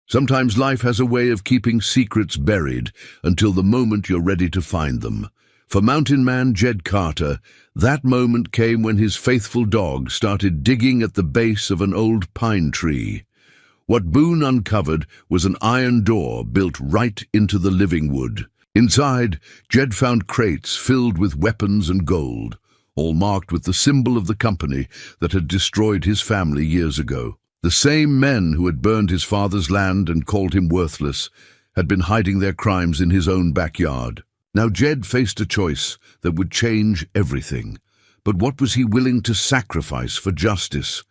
Sometimes life has a way of keeping secrets buried until the moment you're ready to find them. For mountain man Jed Carter, that moment came when his faithful dog started digging at the base of an old pine tree. What Boone uncovered was an iron door built right into the living wood. Inside, Jed found crates filled with weapons and gold, all marked with the symbol of the company that had destroyed his family years ago. The same men who had burned his father's land and called him worthless had been hiding their crimes in his own backyard. Now Jed faced a choice that would change everything. But what was he willing to sacrifice for justice?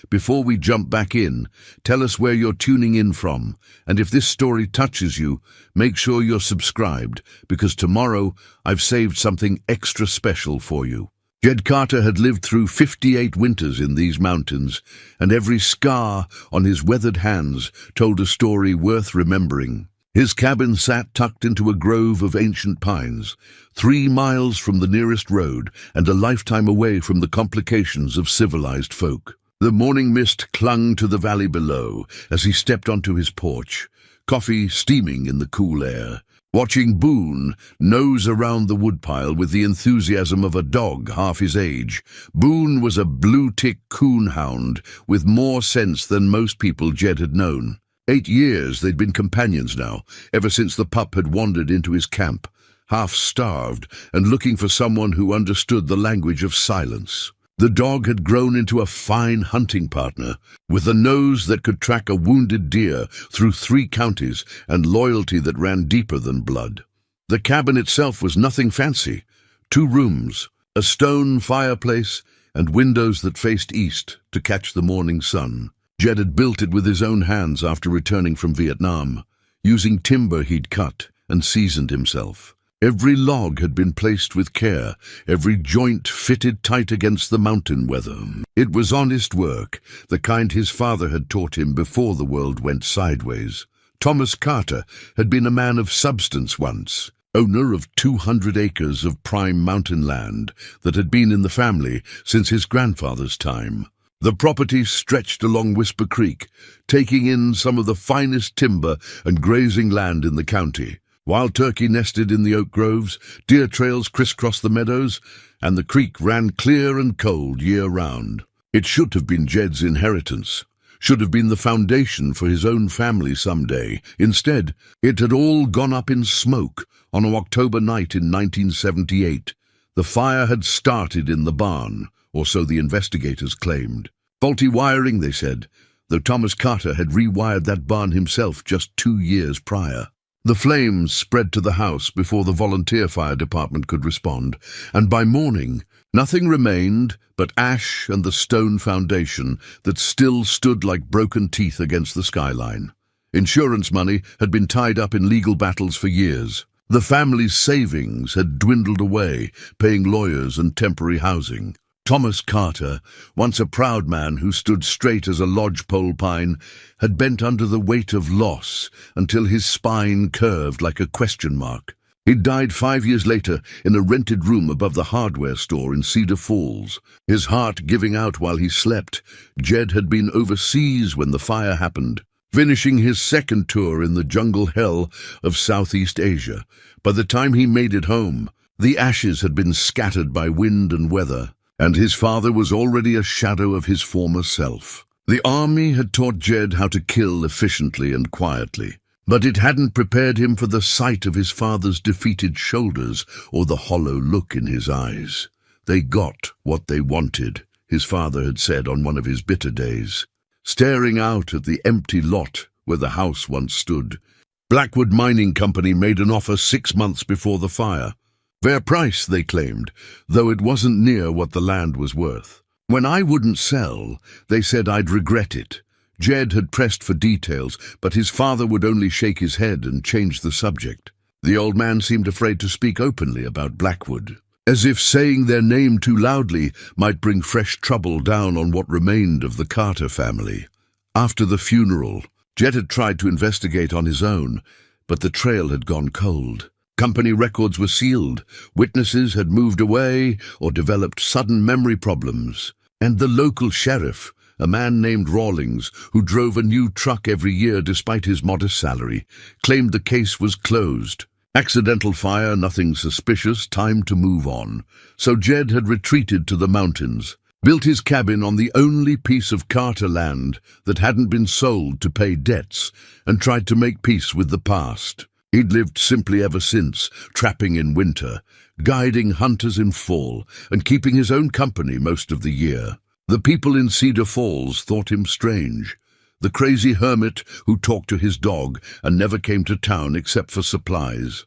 Before we jump back in, tell us where you're tuning in from, and if this story touches you, make sure you're subscribed, because tomorrow I've saved something extra special for you. Jed Carter had lived through 58 winters in these mountains, and every scar on his weathered hands told a story worth remembering. His cabin sat tucked into a grove of ancient pines, 3 miles from the nearest road and a lifetime away from the complications of civilized folk. The morning mist clung to the valley below as he stepped onto his porch, coffee steaming in the cool air. Watching Boone nose around the woodpile with the enthusiasm of a dog half his age. Boone was a blue-tick coonhound with more sense than most people Jed had known. 8 years they'd been companions now, ever since the pup had wandered into his camp, half-starved and looking for someone who understood the language of silence. The dog had grown into a fine hunting partner, with a nose that could track a wounded deer through 3 counties and loyalty that ran deeper than blood. The cabin itself was nothing fancy. 2 rooms, a stone fireplace, and windows that faced east to catch the morning sun. Jed had built it with his own hands after returning from Vietnam, using timber he'd cut and seasoned himself. Every log had been placed with care, every joint fitted tight against the mountain weather. It was honest work, the kind his father had taught him before the world went sideways. Thomas Carter had been a man of substance once, owner of 200 acres of prime mountain land that had been in the family since his grandfather's time. The property stretched along Whisper Creek, taking in some of the finest timber and grazing land in the county. Wild turkey nested in the oak groves, deer trails crisscrossed the meadows, and the creek ran clear and cold year-round. It should have been Jed's inheritance, should have been the foundation for his own family someday. Instead, it had all gone up in smoke on an October night in 1978. The fire had started in the barn, or so the investigators claimed. Faulty wiring, they said, though Thomas Carter had rewired that barn himself just 2 years prior. The flames spread to the house before the volunteer fire department could respond, and by morning, nothing remained but ash and the stone foundation that still stood like broken teeth against the skyline. Insurance money had been tied up in legal battles for years. The family's savings had dwindled away, paying lawyers and temporary housing. Thomas Carter, once a proud man who stood straight as a lodgepole pine, had bent under the weight of loss until his spine curved like a question mark. He'd died 5 years later in a rented room above the hardware store in Cedar Falls, his heart giving out while he slept. Jed had been overseas when the fire happened, finishing his second tour in the jungle hell of Southeast Asia. By the time he made it home, the ashes had been scattered by wind and weather, and his father was already a shadow of his former self. The army had taught Jed how to kill efficiently and quietly, but it hadn't prepared him for the sight of his father's defeated shoulders or the hollow look in his eyes. They got what they wanted, his father had said on one of his bitter days, staring out at the empty lot where the house once stood. Blackwood Mining Company made an offer 6 months before the fire. Fair price, they claimed, though it wasn't near what the land was worth. When I wouldn't sell, they said I'd regret it. Jed had pressed for details, but his father would only shake his head and change the subject. The old man seemed afraid to speak openly about Blackwood, as if saying their name too loudly might bring fresh trouble down on what remained of the Carter family. After the funeral, Jed had tried to investigate on his own, but the trail had gone cold. Company records were sealed, witnesses had moved away or developed sudden memory problems, and the local sheriff, A man named Rawlings, who drove a new truck every year despite his modest salary, claimed the case was closed. Accidental fire, nothing suspicious, time to move on. So Jed had retreated to the mountains, built his cabin on the only piece of Carter land that hadn't been sold to pay debts, and tried to make peace with the past. He'd lived simply ever since, trapping in winter, guiding hunters in fall, and keeping his own company most of the year. The people in Cedar Falls thought him strange, the crazy hermit who talked to his dog and never came to town except for supplies.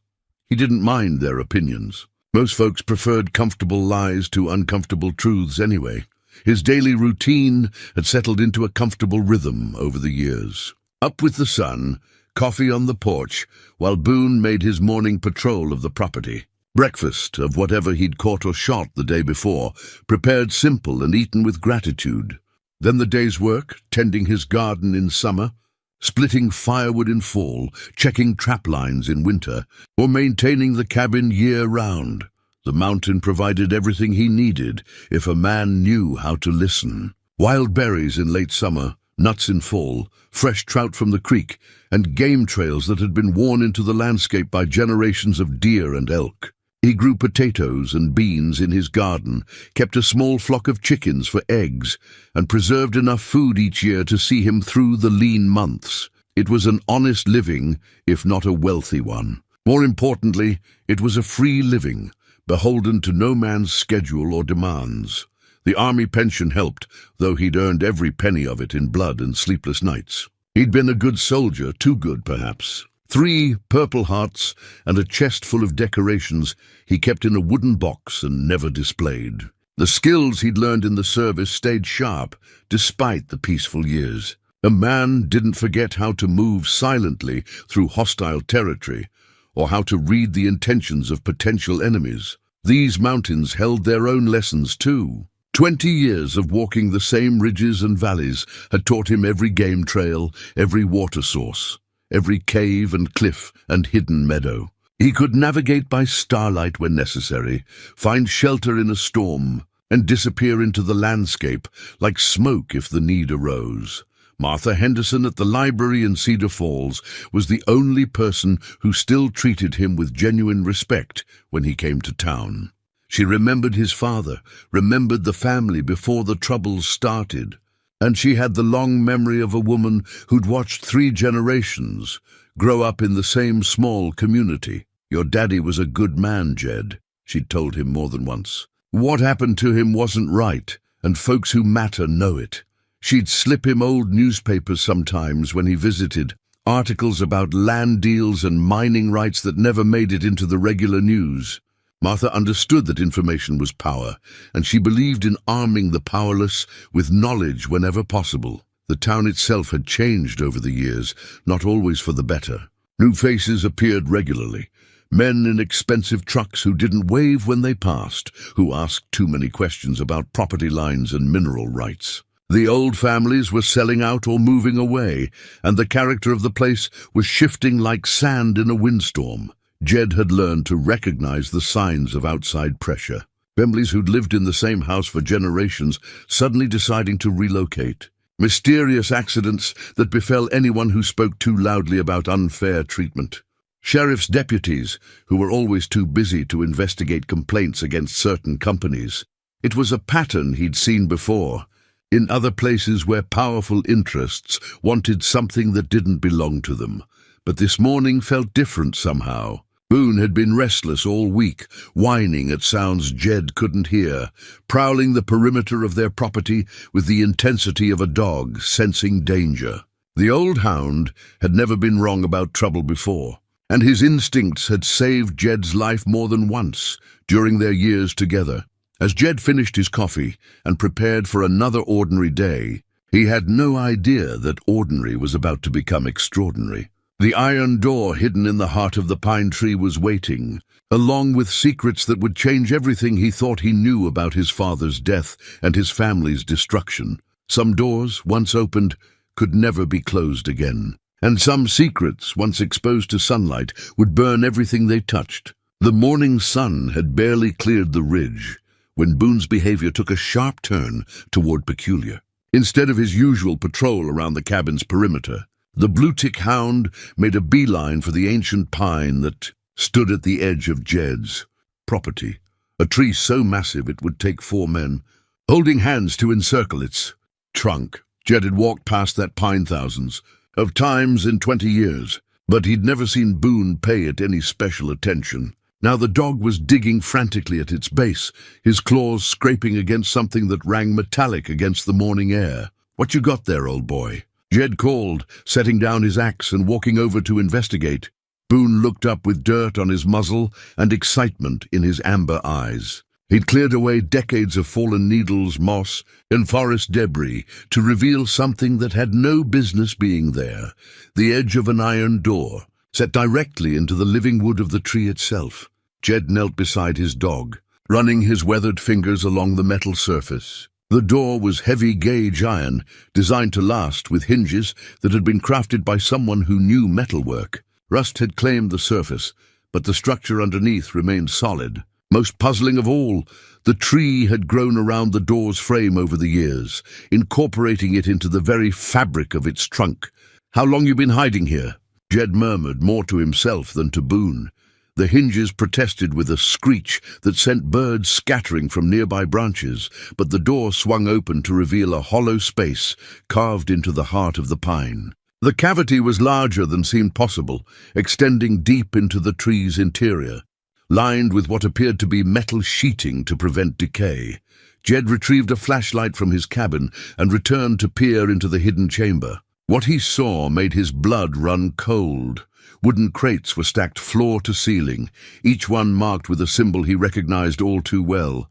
He didn't mind their opinions. Most folks preferred comfortable lies to uncomfortable truths anyway. His daily routine had settled into a comfortable rhythm over the years. Up with the sun, coffee on the porch, while Boone made his morning patrol of the property. Breakfast of whatever he'd caught or shot the day before, prepared simple and eaten with gratitude. Then the day's work, tending his garden in summer, splitting firewood in fall, checking trap lines in winter, or maintaining the cabin year-round. The mountain provided everything he needed if a man knew how to listen. Wild berries in late summer, nuts in fall, fresh trout from the creek, and game trails that had been worn into the landscape by generations of deer and elk. He grew potatoes and beans in his garden, kept a small flock of chickens for eggs, and preserved enough food each year to see him through the lean months. It was an honest living, if not a wealthy one. More importantly, it was a free living, beholden to no man's schedule or demands. The army pension helped, though he'd earned every penny of it in blood and sleepless nights. He'd been a good soldier, too good perhaps. 3 Purple Hearts and a chest full of decorations he kept in a wooden box and never displayed. The skills he'd learned in the service stayed sharp, despite the peaceful years. A man didn't forget how to move silently through hostile territory, or how to read the intentions of potential enemies. These mountains held their own lessons too. 20 years of walking the same ridges and valleys had taught him every game trail, every water source, every cave and cliff and hidden meadow. He could navigate by starlight when necessary, find shelter in a storm, and disappear into the landscape like smoke if the need arose. Martha Henderson at the library in Cedar Falls was the only person who still treated him with genuine respect when he came to town. She remembered his father, remembered the family before the troubles started. And she had the long memory of a woman who'd watched 3 generations grow up in the same small community. "Your daddy was a good man, Jed," she'd told him more than once. "What happened to him wasn't right, and folks who matter know it." She'd slip him old newspapers sometimes when he visited, articles about land deals and mining rights that never made it into the regular news. Martha understood that information was power, and she believed in arming the powerless with knowledge whenever possible. The town itself had changed over the years, not always for the better. New faces appeared regularly, men in expensive trucks who didn't wave when they passed, who asked too many questions about property lines and mineral rights. The old families were selling out or moving away, and the character of the place was shifting like sand in a windstorm. Jed had learned to recognize the signs of outside pressure. Families who'd lived in the same house for generations suddenly deciding to relocate. Mysterious accidents that befell anyone who spoke too loudly about unfair treatment. Sheriff's deputies who were always too busy to investigate complaints against certain companies. It was a pattern he'd seen before, in other places where powerful interests wanted something that didn't belong to them. But this morning felt different somehow. Boone had been restless all week, whining at sounds Jed couldn't hear, prowling the perimeter of their property with the intensity of a dog sensing danger. The old hound had never been wrong about trouble before, and his instincts had saved Jed's life more than once during their years together. As Jed finished his coffee and prepared for another ordinary day, he had no idea that ordinary was about to become extraordinary. The iron door hidden in the heart of the pine tree was waiting, along with secrets that would change everything he thought he knew about his father's death and his family's destruction. Some doors, once opened, could never be closed again, and some secrets, once exposed to sunlight, would burn everything they touched. The morning sun had barely cleared the ridge when Boone's behavior took a sharp turn toward peculiar. instead of his usual patrol around the cabin's perimeter. The blue-tick hound made a beeline for the ancient pine that stood at the edge of Jed's property, a tree so massive it would take 4 men, holding hands to encircle its trunk. Jed had walked past that pine thousands of times in 20 years, but he'd never seen Boone pay it any special attention. Now the dog was digging frantically at its base, his claws scraping against something that rang metallic against the morning air. "What you got there, old boy?" Jed called, setting down his axe and walking over to investigate. Boone looked up with dirt on his muzzle and excitement in his amber eyes. He'd cleared away decades of fallen needles, moss, and forest debris to reveal something that had no business being there: the edge of an iron door, set directly into the living wood of the tree itself. Jed knelt beside his dog, running his weathered fingers along the metal surface. The door was heavy gauge iron, designed to last, with hinges that had been crafted by someone who knew metalwork. Rust had claimed the surface, but the structure underneath remained solid. Most puzzling of all, the tree had grown around the door's frame over the years, incorporating it into the very fabric of its trunk. "How long you been hiding here?" Jed murmured, more to himself than to Boone. The hinges protested with a screech that sent birds scattering from nearby branches, but the door swung open to reveal a hollow space carved into the heart of the pine. The cavity was larger than seemed possible, extending deep into the tree's interior, lined with what appeared to be metal sheeting to prevent decay. Jed retrieved a flashlight from his cabin and returned to peer into the hidden chamber. What he saw made his blood run cold. Wooden crates were stacked floor to ceiling, each one marked with a symbol he recognized all too well: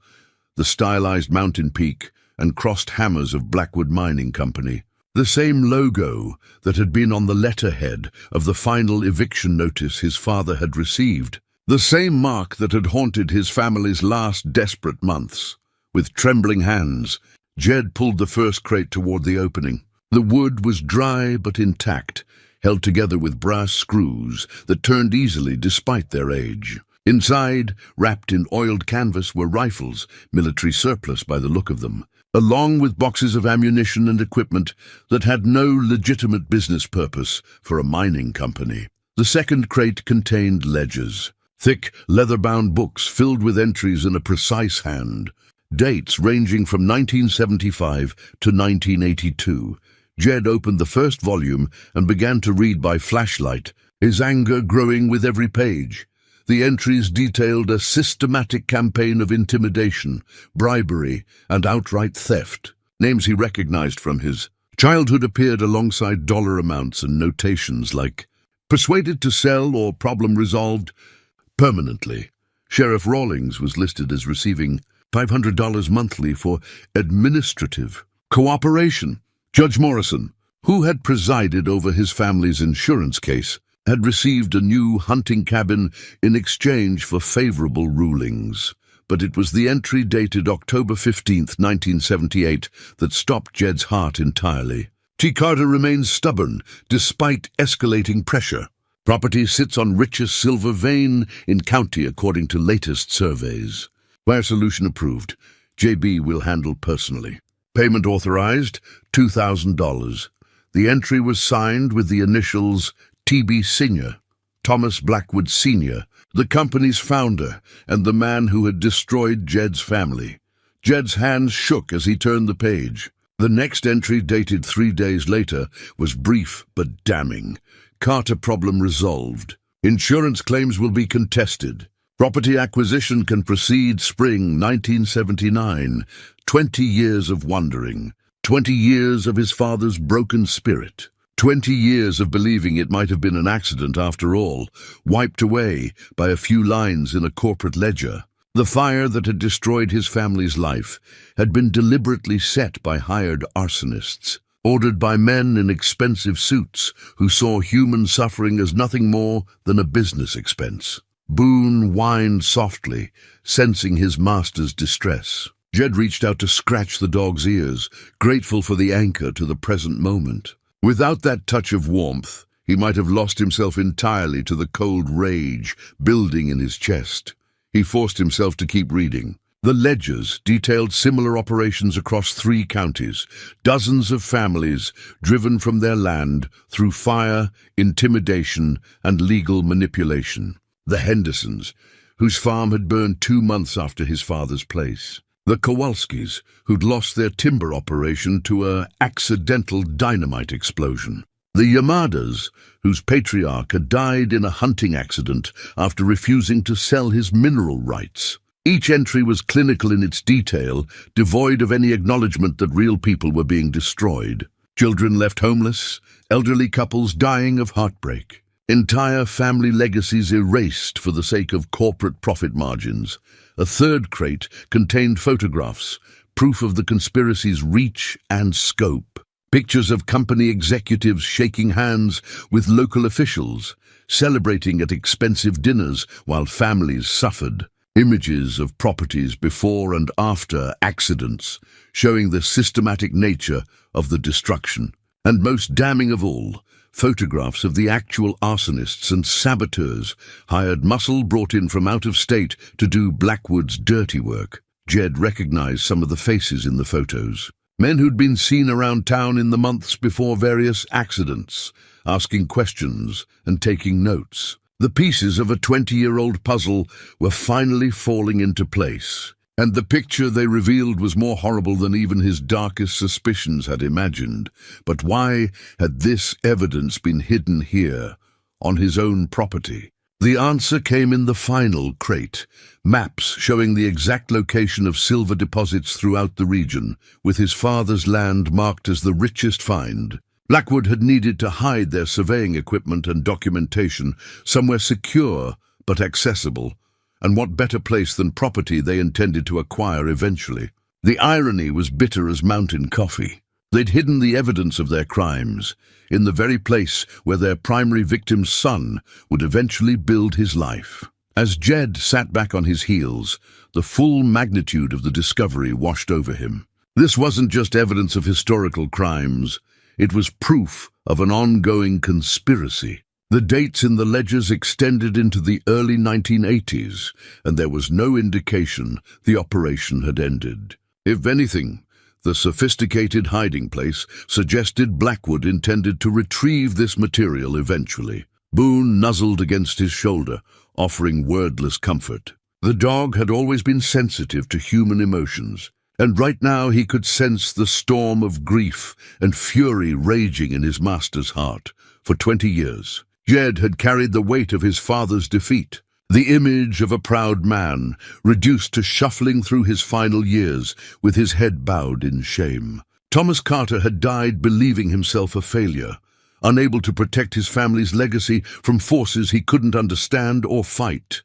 the stylized mountain peak and crossed hammers of Blackwood Mining Company. The same logo that had been on the letterhead of the final eviction notice his father had received. The same mark that had haunted his family's last desperate months. With trembling hands, Jed pulled the first crate toward the opening. The wood was dry but intact, held together with brass screws that turned easily despite their age. Inside, wrapped in oiled canvas, were rifles, military surplus by the look of them, along with boxes of ammunition and equipment that had no legitimate business purpose for a mining company. The second crate contained ledgers, thick, leather-bound books filled with entries in a precise hand, dates ranging from 1975 to 1982. Jed opened the first volume and began to read by flashlight, his anger growing with every page. The entries detailed a systematic campaign of intimidation, bribery, and outright theft. Names he recognized from his childhood appeared alongside dollar amounts and notations like "persuaded to sell" or "problem resolved permanently." Sheriff Rawlings was listed as receiving $500 monthly for administrative cooperation. Judge Morrison, who had presided over his family's insurance case, had received a new hunting cabin in exchange for favorable rulings. But it was the entry dated October 15th, 1978, that stopped Jed's heart entirely. T. Carter remains stubborn, despite escalating pressure. Property sits on richest silver vein in county according to latest surveys. Wire solution approved. JB will handle personally. Payment authorized, $2,000. The entry was signed with the initials T.B. Sr., Thomas Blackwood Sr., the company's founder and the man who had destroyed Jed's family. Jed's hands shook as he turned the page. The next entry, dated 3 days later, was brief but damning. Carter problem resolved. Insurance claims will be contested. Property acquisition can proceed spring 1979. 20 years of wandering. 20 years of his father's broken spirit. 20 years of believing it might have been an accident after all, wiped away by a few lines in a corporate ledger. The fire that had destroyed his family's life had been deliberately set by hired arsonists, ordered by men in expensive suits who saw human suffering as nothing more than a business expense. Boone whined softly, sensing his master's distress. Jed reached out to scratch the dog's ears, grateful for the anchor to the present moment. Without that touch of warmth, he might have lost himself entirely to the cold rage building in his chest. He forced himself to keep reading. The ledgers detailed similar operations across 3 counties, dozens of families driven from their land through fire, intimidation, and legal manipulation. The Hendersons, whose farm had burned 2 months after his father's place. The Kowalskis, who'd lost their timber operation to an accidental dynamite explosion. The Yamadas, whose patriarch had died in a hunting accident after refusing to sell his mineral rights. Each entry was clinical in its detail, devoid of any acknowledgement that real people were being destroyed. Children left homeless, elderly couples dying of heartbreak. Entire family legacies erased for the sake of corporate profit margins. A third crate contained photographs, proof of the conspiracy's reach and scope. Pictures of company executives shaking hands with local officials, celebrating at expensive dinners while families suffered. Images of properties before and after accidents, showing the systematic nature of the destruction. And most damning of all, photographs of the actual arsonists and saboteurs, hired muscle brought in from out of state to do Blackwood's dirty work. Jed recognized some of the faces in the photos. Men who'd been seen around town in the months before various accidents, asking questions and taking notes. The pieces of a 20-year-old puzzle were finally falling into place, and the picture they revealed was more horrible than even his darkest suspicions had imagined. But why had this evidence been hidden here, on his own property? The answer came in the final crate, maps showing the exact location of silver deposits throughout the region, with his father's land marked as the richest find. Blackwood had needed to hide their surveying equipment and documentation somewhere secure but accessible, and what better place than property they intended to acquire eventually. The irony was bitter as mountain coffee. They'd hidden the evidence of their crimes in the very place where their primary victim's son would eventually build his life. As Jed sat back on his heels, the full magnitude of the discovery washed over him. This wasn't just evidence of historical crimes. It was proof of an ongoing conspiracy. The dates in the ledgers extended into the early 1980s, and there was no indication the operation had ended. If anything, the sophisticated hiding place suggested Blackwood intended to retrieve this material eventually. Boone nuzzled against his shoulder, offering wordless comfort. The dog had always been sensitive to human emotions, and right now he could sense the storm of grief and fury raging in his master's heart. For 20 years, Jed had carried the weight of his father's defeat, the image of a proud man, reduced to shuffling through his final years with his head bowed in shame. Thomas Carter had died believing himself a failure, unable to protect his family's legacy from forces he couldn't understand or fight.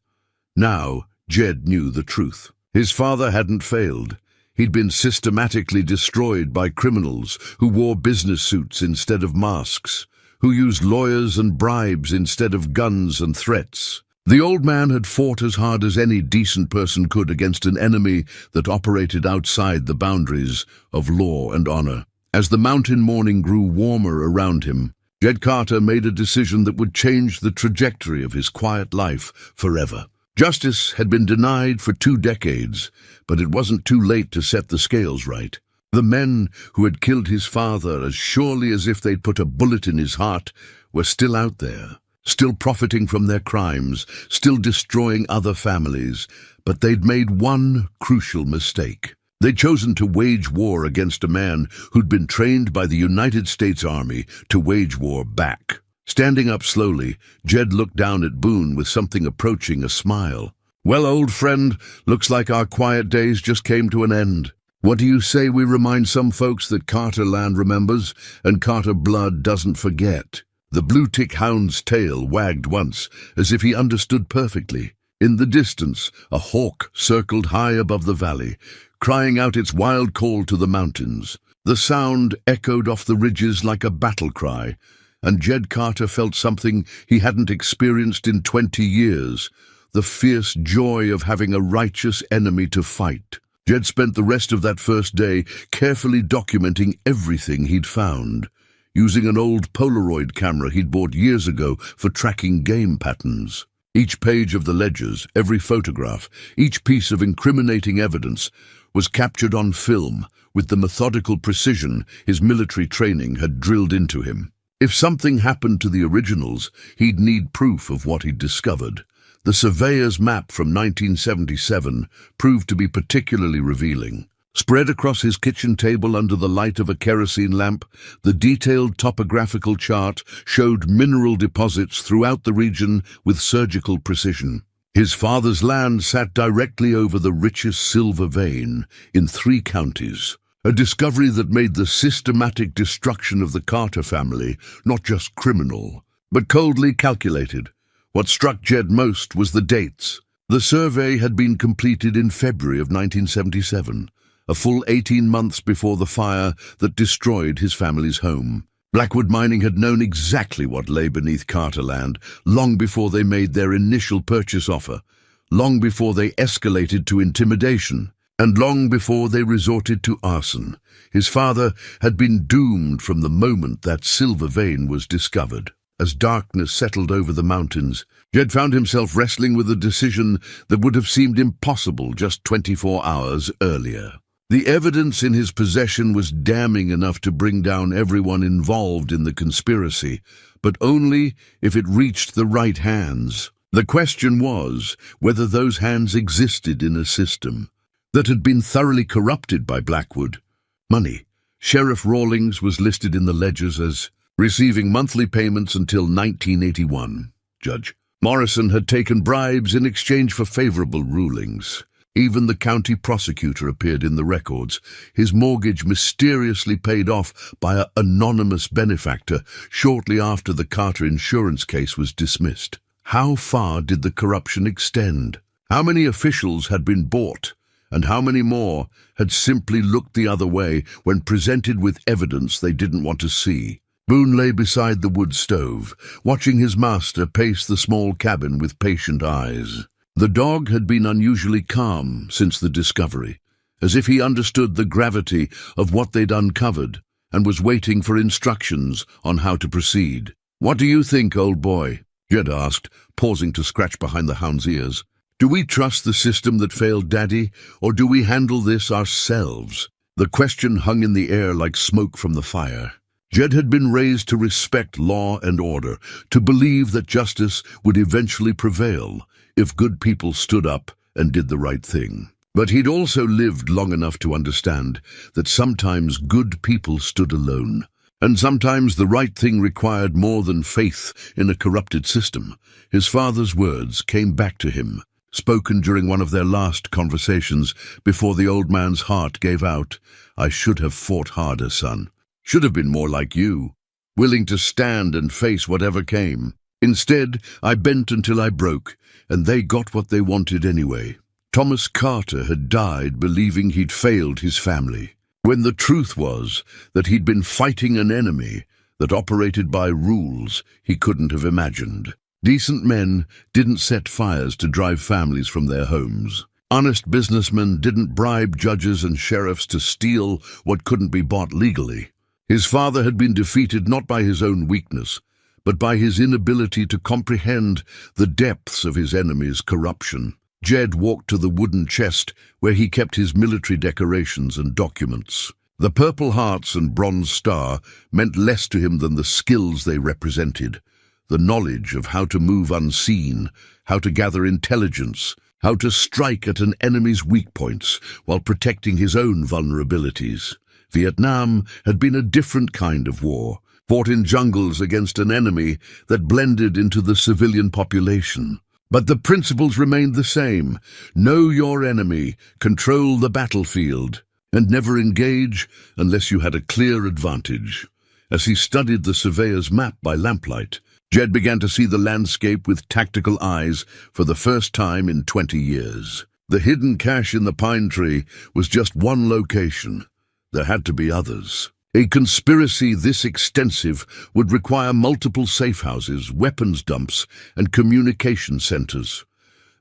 Now, Jed knew the truth. His father hadn't failed. He'd been systematically destroyed by criminals who wore business suits instead of masks, who used lawyers and bribes instead of guns and threats. The old man had fought as hard as any decent person could against an enemy that operated outside the boundaries of law and honor. As the mountain morning grew warmer around him, Jed Carter made a decision that would change the trajectory of his quiet life forever. Justice had been denied for 2 decades, but it wasn't too late to set the scales right. The men who had killed his father as surely as if they'd put a bullet in his heart were still out there, still profiting from their crimes, still destroying other families. But they'd made one crucial mistake. They'd chosen to wage war against a man who'd been trained by the United States Army to wage war back. Standing up slowly, Jed looked down at Boone with something approaching a smile. "Well, old friend, looks like our quiet days just came to an end. What do you say we remind some folks that Carter land remembers and Carter blood doesn't forget?" The blue-tick hound's tail wagged once, as if he understood perfectly. In the distance, a hawk circled high above the valley, crying out its wild call to the mountains. The sound echoed off the ridges like a battle cry, and Jed Carter felt something he hadn't experienced in 20 years, the fierce joy of having a righteous enemy to fight. Jed spent the rest of that first day carefully documenting everything he'd found, using an old Polaroid camera he'd bought years ago for tracking game patterns. Each page of the ledgers, every photograph, each piece of incriminating evidence was captured on film with the methodical precision his military training had drilled into him. If something happened to the originals, he'd need proof of what he'd discovered. The surveyor's map from 1977 proved to be particularly revealing. Spread across his kitchen table under the light of a kerosene lamp, the detailed topographical chart showed mineral deposits throughout the region with surgical precision. His father's land sat directly over the richest silver vein in 3 counties, a discovery that made the systematic destruction of the Carter family not just criminal, but coldly calculated. What struck Jed most was the dates. The survey had been completed in February of 1977, a full 18 months before the fire that destroyed his family's home. Blackwood Mining had known exactly what lay beneath Carter land long before they made their initial purchase offer, long before they escalated to intimidation, and long before they resorted to arson. His father had been doomed from the moment that silver vein was discovered. As darkness settled over the mountains, Jed found himself wrestling with a decision that would have seemed impossible just 24 hours earlier. The evidence in his possession was damning enough to bring down everyone involved in the conspiracy, but only if it reached the right hands. The question was whether those hands existed in a system that had been thoroughly corrupted by Blackwood. Money. Sheriff Rawlings was listed in the ledgers as receiving monthly payments until 1981. Judge Morrison had taken bribes in exchange for favorable rulings. Even the county prosecutor appeared in the records, his mortgage mysteriously paid off by an anonymous benefactor shortly after the Carter insurance case was dismissed. How far did the corruption extend? How many officials had been bought, and how many more had simply looked the other way when presented with evidence they didn't want to see? Boone lay beside the wood stove, watching his master pace the small cabin with patient eyes. The dog had been unusually calm since the discovery, as if he understood the gravity of what they'd uncovered and was waiting for instructions on how to proceed. "What do you think, old boy?" Jed asked, pausing to scratch behind the hound's ears. "Do we trust the system that failed Daddy, or do we handle this ourselves?" The question hung in the air like smoke from the fire. Jed had been raised to respect law and order, to believe that justice would eventually prevail if good people stood up and did the right thing. But he'd also lived long enough to understand that sometimes good people stood alone, and sometimes the right thing required more than faith in a corrupted system. His father's words came back to him, spoken during one of their last conversations before the old man's heart gave out. "I should have fought harder, son. Should have been more like you, willing to stand and face whatever came. Instead, I bent until I broke, and they got what they wanted anyway." Thomas Carter had died believing he'd failed his family, when the truth was that he'd been fighting an enemy that operated by rules he couldn't have imagined. Decent men didn't set fires to drive families from their homes. Honest businessmen didn't bribe judges and sheriffs to steal what couldn't be bought legally. His father had been defeated not by his own weakness, but by his inability to comprehend the depths of his enemy's corruption. Jed walked to the wooden chest where he kept his military decorations and documents. The Purple Hearts and Bronze Star meant less to him than the skills they represented. The knowledge of how to move unseen, how to gather intelligence, how to strike at an enemy's weak points while protecting his own vulnerabilities. Vietnam had been a different kind of war, fought in jungles against an enemy that blended into the civilian population. But the principles remained the same. Know your enemy, control the battlefield, and never engage unless you had a clear advantage. As he studied the surveyor's map by lamplight, Jed began to see the landscape with tactical eyes for the first time in 20 years. The hidden cache in the pine tree was just one location. There had to be others. A conspiracy this extensive would require multiple safe houses, weapons dumps, and communication centers.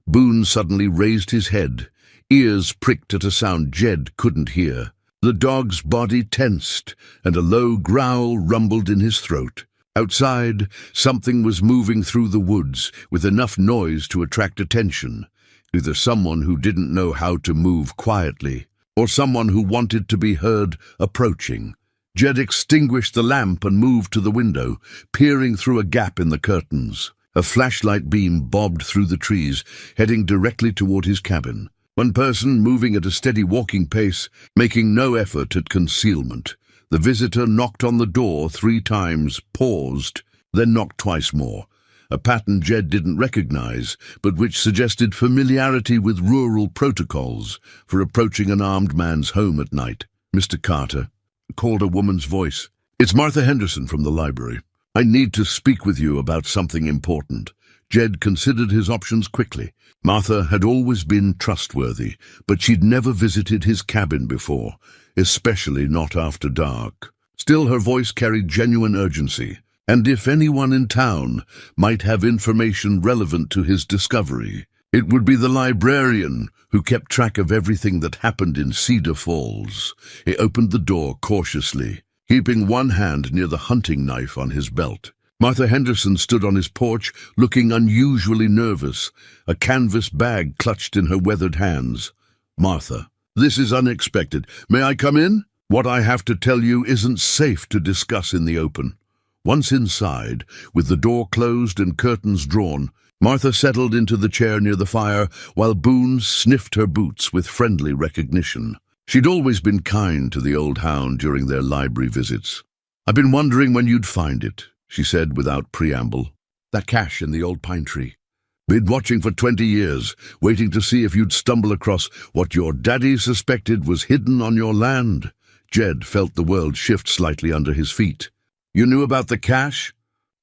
Boone suddenly raised his head, ears pricked at a sound Jed couldn't hear. The dog's body tensed, and a low growl rumbled in his throat. Outside, something was moving through the woods with enough noise to attract attention. Either someone who didn't know how to move quietly, or someone who wanted to be heard approaching. Jed extinguished the lamp and moved to the window, peering through a gap in the curtains. A flashlight beam bobbed through the trees, heading directly toward his cabin. One person moving at a steady walking pace, making no effort at concealment. The visitor knocked on the door 3 times, paused, then knocked twice more. A pattern Jed didn't recognize, but which suggested familiarity with rural protocols for approaching an armed man's home at night. "Mr. Carter," called a woman's voice. "It's Martha Henderson from the library. I need to speak with you about something important." Jed considered his options quickly. Martha had always been trustworthy, but she'd never visited his cabin before, especially not after dark. Still, her voice carried genuine urgency, and if anyone in town might have information relevant to his discovery, it would be the librarian who kept track of everything that happened in Cedar Falls. He opened the door cautiously, keeping one hand near the hunting knife on his belt. Martha Henderson stood on his porch, looking unusually nervous, a canvas bag clutched in her weathered hands. "Martha, this is unexpected. May I come in? What I have to tell you isn't safe to discuss in the open." Once inside, with the door closed and curtains drawn, Martha settled into the chair near the fire while Boone sniffed her boots with friendly recognition. She'd always been kind to the old hound during their library visits. "I've been wondering when you'd find it," she said without preamble. "That cache in the old pine tree. Been watching for 20 years, waiting to see if you'd stumble across what your daddy suspected was hidden on your land." Jed felt the world shift slightly under his feet. "You knew about the cache?"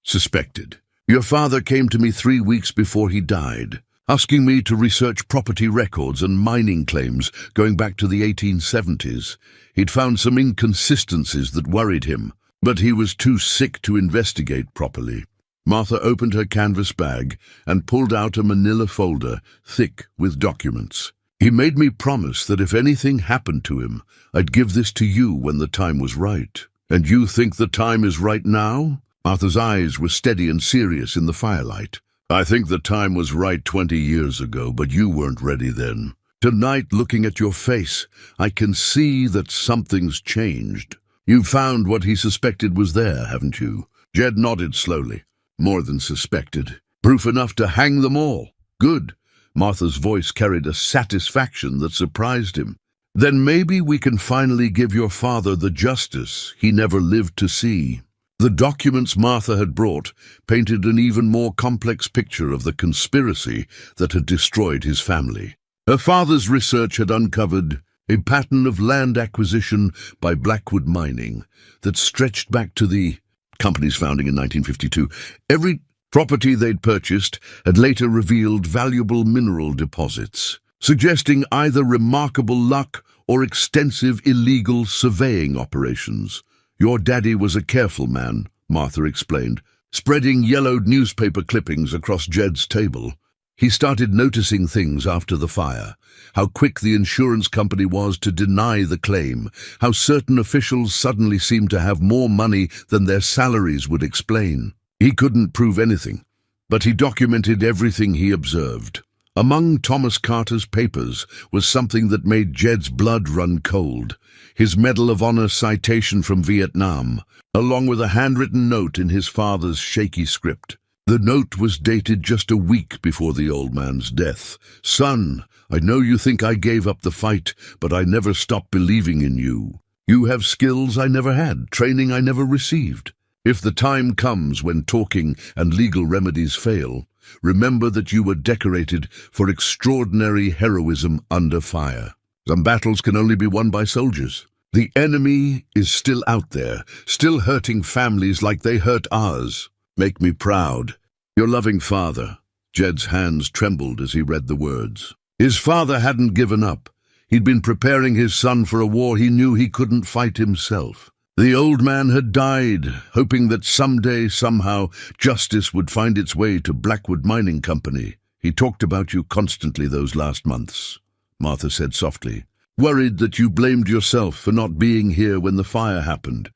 "Suspected. Your father came to me 3 weeks before he died, asking me to research property records and mining claims going back to the 1870s. He'd found some inconsistencies that worried him, but he was too sick to investigate properly." Martha opened her canvas bag and pulled out a manila folder, thick with documents. "He made me promise that if anything happened to him, I'd give this to you when the time was right. And you think the time is right now?" Martha's eyes were steady and serious in the firelight. "I think the time was right 20 years ago, but you weren't ready then. Tonight, looking at your face, I can see that something's changed. You've found what he suspected was there, haven't you?" Jed nodded slowly. "More than suspected. Proof enough to hang them all." "Good." Martha's voice carried a satisfaction that surprised him. "Then maybe we can finally give your father the justice he never lived to see." The documents Martha had brought painted an even more complex picture of the conspiracy that had destroyed his family. Her father's research had uncovered a pattern of land acquisition by Blackwood Mining that stretched back to the company's founding in 1952. Every property they'd purchased had later revealed valuable mineral deposits, suggesting either remarkable luck or extensive illegal surveying operations. "Your daddy was a careful man," Martha explained, spreading yellowed newspaper clippings across Jed's table. He started noticing things after the fire, how quick the insurance company was to deny the claim, how certain officials suddenly seemed to have more money than their salaries would explain. He couldn't prove anything, but he documented everything he observed. Among Thomas Carter's papers was something that made Jed's blood run cold: his Medal of Honor citation from Vietnam, along with a handwritten note in his father's shaky script. The note was dated just a week before the old man's death. "Son, I know you think I gave up the fight, but I never stopped believing in you. You have skills I never had, training I never received. If the time comes when talking and legal remedies fail, remember that you were decorated for extraordinary heroism under fire. Some battles can only be won by soldiers. The enemy is still out there, still hurting families like they hurt ours. Make me proud. Your loving father." Jed's hands trembled as he read the words. His father hadn't given up. He'd been preparing his son for a war he knew he couldn't fight himself. The old man had died, hoping that someday, somehow, justice would find its way to Blackwood Mining Company. "He talked about you constantly those last months," Martha said softly. "Worried that you blamed yourself for not being here when the fire happened.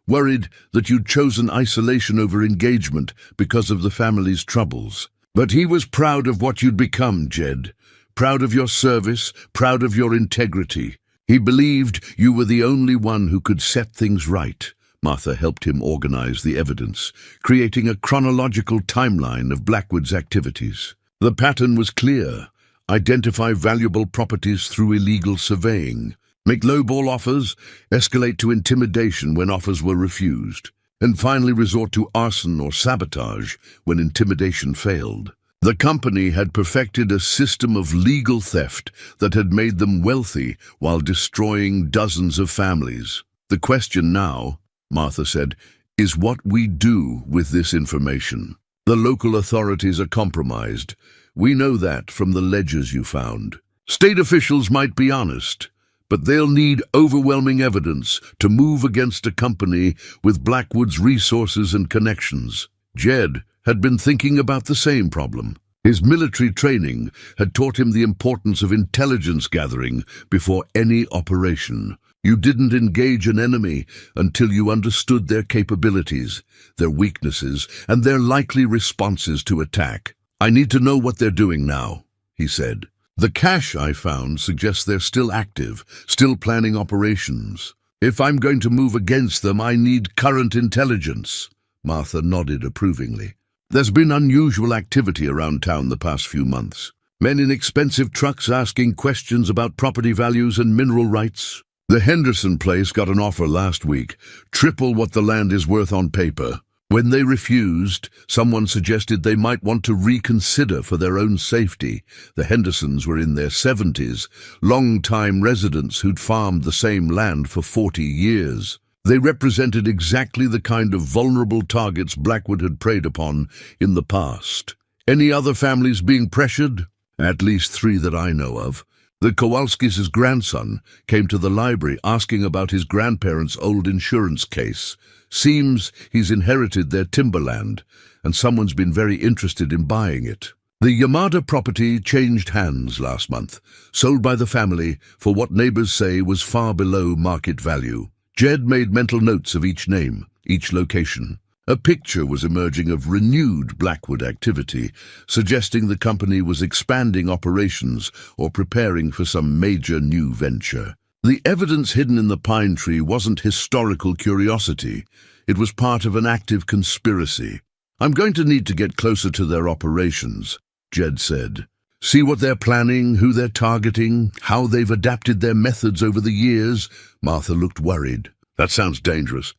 worried that you'd chosen isolation over engagement because of the family's troubles. But he was proud of what you'd become, Jed. Proud of your service, proud of your integrity. He believed you were the only one who could set things right. Martha helped him organize the evidence, creating a chronological timeline of Blackwood's activities. The pattern was clear. Identify valuable properties through illegal surveying. Make lowball offers, escalate to intimidation when offers were refused, and finally resort to arson or sabotage when intimidation failed. The company had perfected a system of legal theft that had made them wealthy while destroying dozens of families. The question now, Martha said, is what we do with this information. The local authorities are compromised. We know that from the ledgers you found. State officials might be honest, but they'll need overwhelming evidence to move against a company with Blackwood's resources and connections. Jed had been thinking about the same problem. His military training had taught him the importance of intelligence gathering before any operation. You didn't engage an enemy until you understood their capabilities, their weaknesses, and their likely responses to attack. I need to know what they're doing now, he said. The cache I found suggests they're still active, still planning operations. If I'm going to move against them, I need current intelligence. Martha nodded approvingly. There's been unusual activity around town the past few months. Men in expensive trucks asking questions about property values and mineral rights. The Henderson place got an offer last week, triple what the land is worth on paper. When they refused, someone suggested they might want to reconsider for their own safety. The Hendersons were in their 70s, long-time residents who'd farmed the same land for 40 years. They represented exactly the kind of vulnerable targets Blackwood had preyed upon in the past. Any other families being pressured? At least 3 that I know of. The Kowalskis' grandson came to the library asking about his grandparents' old insurance case. Seems he's inherited their timberland, and someone's been very interested in buying it. The Yamada property changed hands last month, sold by the family for what neighbors say was far below market value. Jed made mental notes of each name, each location. A picture was emerging of renewed Blackwood activity, suggesting the company was expanding operations or preparing for some major new venture. The evidence hidden in the pine tree wasn't historical curiosity. It was part of an active conspiracy. I'm going to need to get closer to their operations, Jed said. See what they're planning, who they're targeting, how they've adapted their methods over the years. Martha looked worried. That sounds dangerous.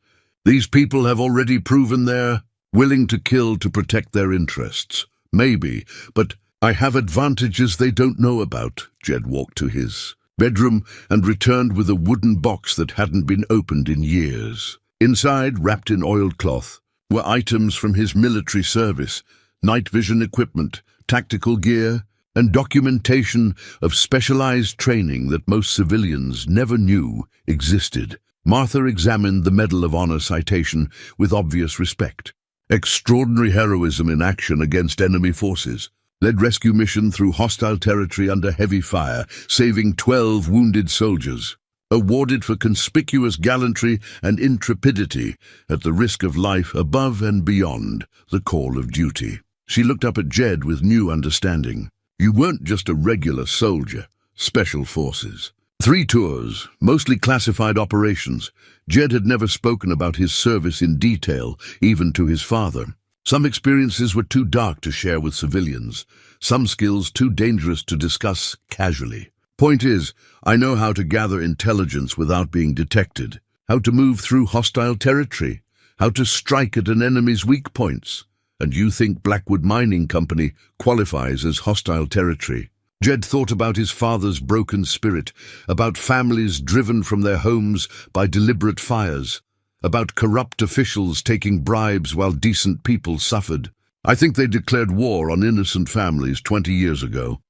These people have already proven they're willing to kill to protect their interests. Maybe, but I have advantages they don't know about. Jed walked to his bedroom and returned with a wooden box that hadn't been opened in years. Inside, wrapped in oiled cloth, were items from his military service, night vision equipment, tactical gear, and documentation of specialized training that most civilians never knew existed. Martha examined the Medal of Honor citation with obvious respect. Extraordinary heroism in action against enemy forces. Led rescue mission through hostile territory under heavy fire, saving 12 wounded soldiers. Awarded for conspicuous gallantry and intrepidity at the risk of life above and beyond the call of duty. She looked up at Jed with new understanding. You weren't just a regular soldier. Special forces. 3 tours, mostly classified operations. Jed had never spoken about his service in detail, even to his father. Some experiences were too dark to share with civilians, some skills too dangerous to discuss casually. Point is, I know how to gather intelligence without being detected, how to move through hostile territory, how to strike at an enemy's weak points. And you think Blackwood Mining Company qualifies as hostile territory? Jed thought about his father's broken spirit, about families driven from their homes by deliberate fires, about corrupt officials taking bribes while decent people suffered. I think they declared war on innocent families 20 years ago.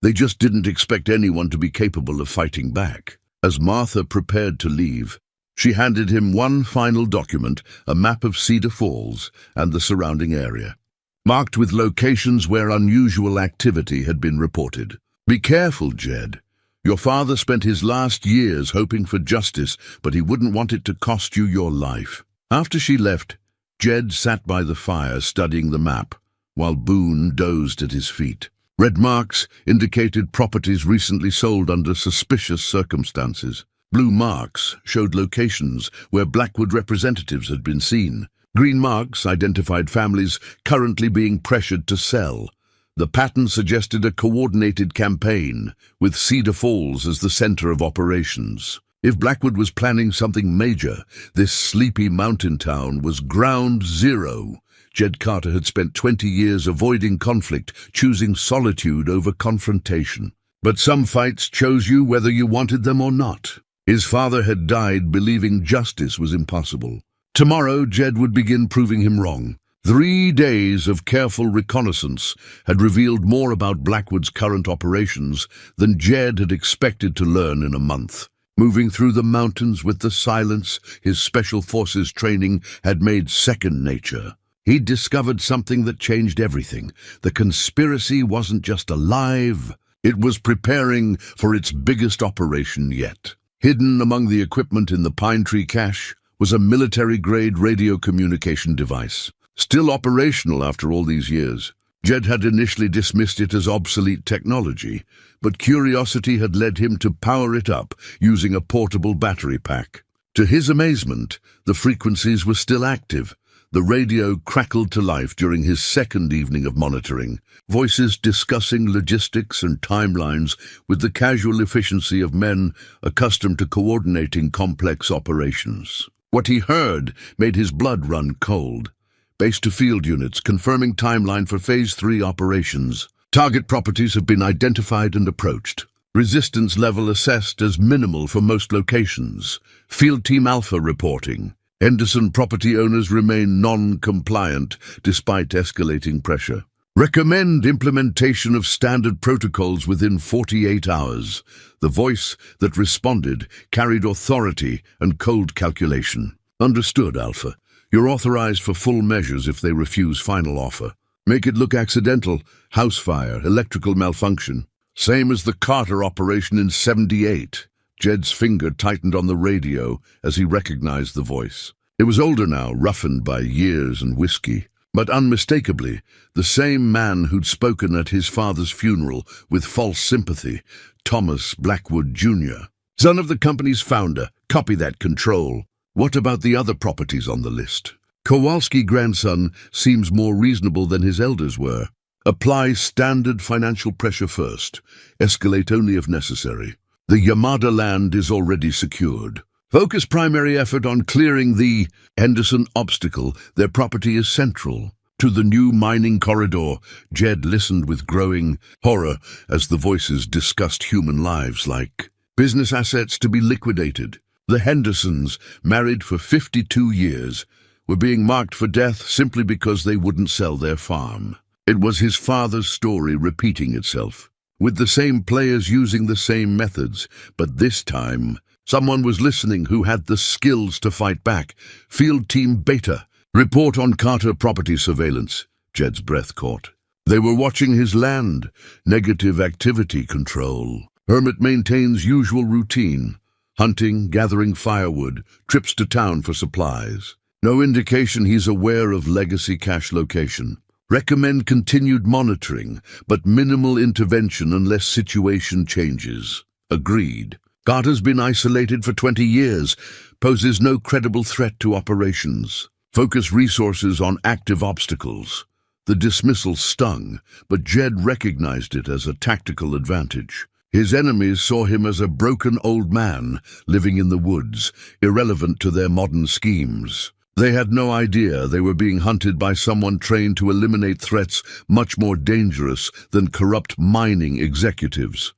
They just didn't expect anyone to be capable of fighting back. As Martha prepared to leave, she handed him one final document, a map of Cedar Falls and the surrounding area, marked with locations where unusual activity had been reported. Be careful, Jed. Your father spent his last years hoping for justice, but he wouldn't want it to cost you your life. After she left, Jed sat by the fire studying the map, while Boone dozed at his feet. Red marks indicated properties recently sold under suspicious circumstances. Blue marks showed locations where Blackwood representatives had been seen. Green marks identified families currently being pressured to sell. The pattern suggested a coordinated campaign, with Cedar Falls as the center of operations. If Blackwood was planning something major, this sleepy mountain town was ground zero. Jed Carter had spent 20 years avoiding conflict, choosing solitude over confrontation. But some fights chose you whether you wanted them or not. His father had died believing justice was impossible. Tomorrow, Jed would begin proving him wrong. 3 days of careful reconnaissance had revealed more about Blackwood's current operations than Jed had expected to learn in a month. Moving through the mountains with the silence his special forces training had made second nature, he'd discovered something that changed everything. The conspiracy wasn't just alive, it was preparing for its biggest operation yet. Hidden among the equipment in the pine tree cache was a military-grade radio communication device. Still operational after all these years, Jed had initially dismissed it as obsolete technology, but curiosity had led him to power it up using a portable battery pack. To his amazement, the frequencies were still active. The radio crackled to life during his second evening of monitoring, voices discussing logistics and timelines with the casual efficiency of men accustomed to coordinating complex operations. What he heard made his blood run cold. Base-to-field units confirming timeline for Phase 3 operations. Target properties have been identified and approached. Resistance level assessed as minimal for most locations. Field Team Alpha reporting. Henderson property owners remain non-compliant despite escalating pressure. Recommend implementation of standard protocols within 48 hours. The voice that responded carried authority and cold calculation. Understood, Alpha. You're authorized for full measures if they refuse final offer. Make it look accidental, house fire, electrical malfunction. Same as the Carter operation in '78. Jed's finger tightened on the radio as he recognized the voice. It was older now, roughened by years and whiskey, but unmistakably the same man who'd spoken at his father's funeral with false sympathy, Thomas Blackwood, Jr. Son of the company's founder. Copy that, Control. What about the other properties on the list? Kowalski grandson seems more reasonable than his elders were. Apply standard financial pressure first. Escalate only if necessary. The Yamada land is already secured. Focus primary effort on clearing the Henderson obstacle. Their property is central to the new mining corridor. Jed listened with growing horror as the voices discussed human lives like business assets to be liquidated. The Hendersons, married for 52 years, were being marked for death simply because they wouldn't sell their farm. It was his father's story repeating itself, with the same players using the same methods, but this time, someone was listening who had the skills to fight back. Field Team Beta, report on Carter property surveillance. Jed's breath caught. They were watching his land. Negative activity control. Hermit maintains usual routine. Hunting, gathering firewood, trips to town for supplies. No indication he's aware of legacy cache location. Recommend continued monitoring, but minimal intervention unless situation changes. Agreed. Carter's been isolated for 20 years, poses no credible threat to operations. Focus resources on active obstacles. The dismissal stung, but Jed recognized it as a tactical advantage. His enemies saw him as a broken old man living in the woods, irrelevant to their modern schemes. They had no idea they were being hunted by someone trained to eliminate threats much more dangerous than corrupt mining executives.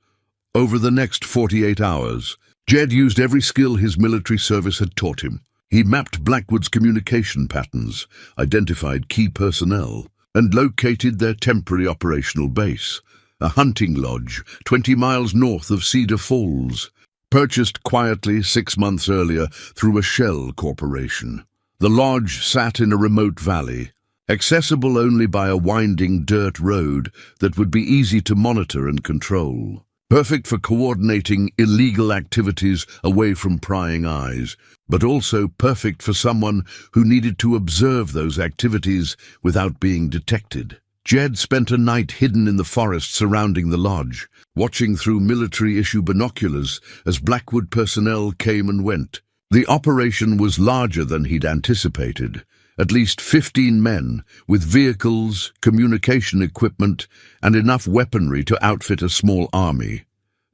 Over the next 48 hours, Jed used every skill his military service had taught him. He mapped Blackwood's communication patterns, identified key personnel, and located their temporary operational base. A hunting lodge 20 miles north of Cedar Falls, purchased quietly 6 months earlier through a shell corporation. The lodge sat in a remote valley, accessible only by a winding dirt road that would be easy to monitor and control. perfect for coordinating illegal activities away from prying eyes, but also perfect for someone who needed to observe those activities without being detected. Jed spent a night hidden in the forest surrounding the lodge, watching through military-issue binoculars as Blackwood personnel came and went. The operation was larger than he'd anticipated. At least 15 men, with vehicles, communication equipment, and enough weaponry to outfit a small army.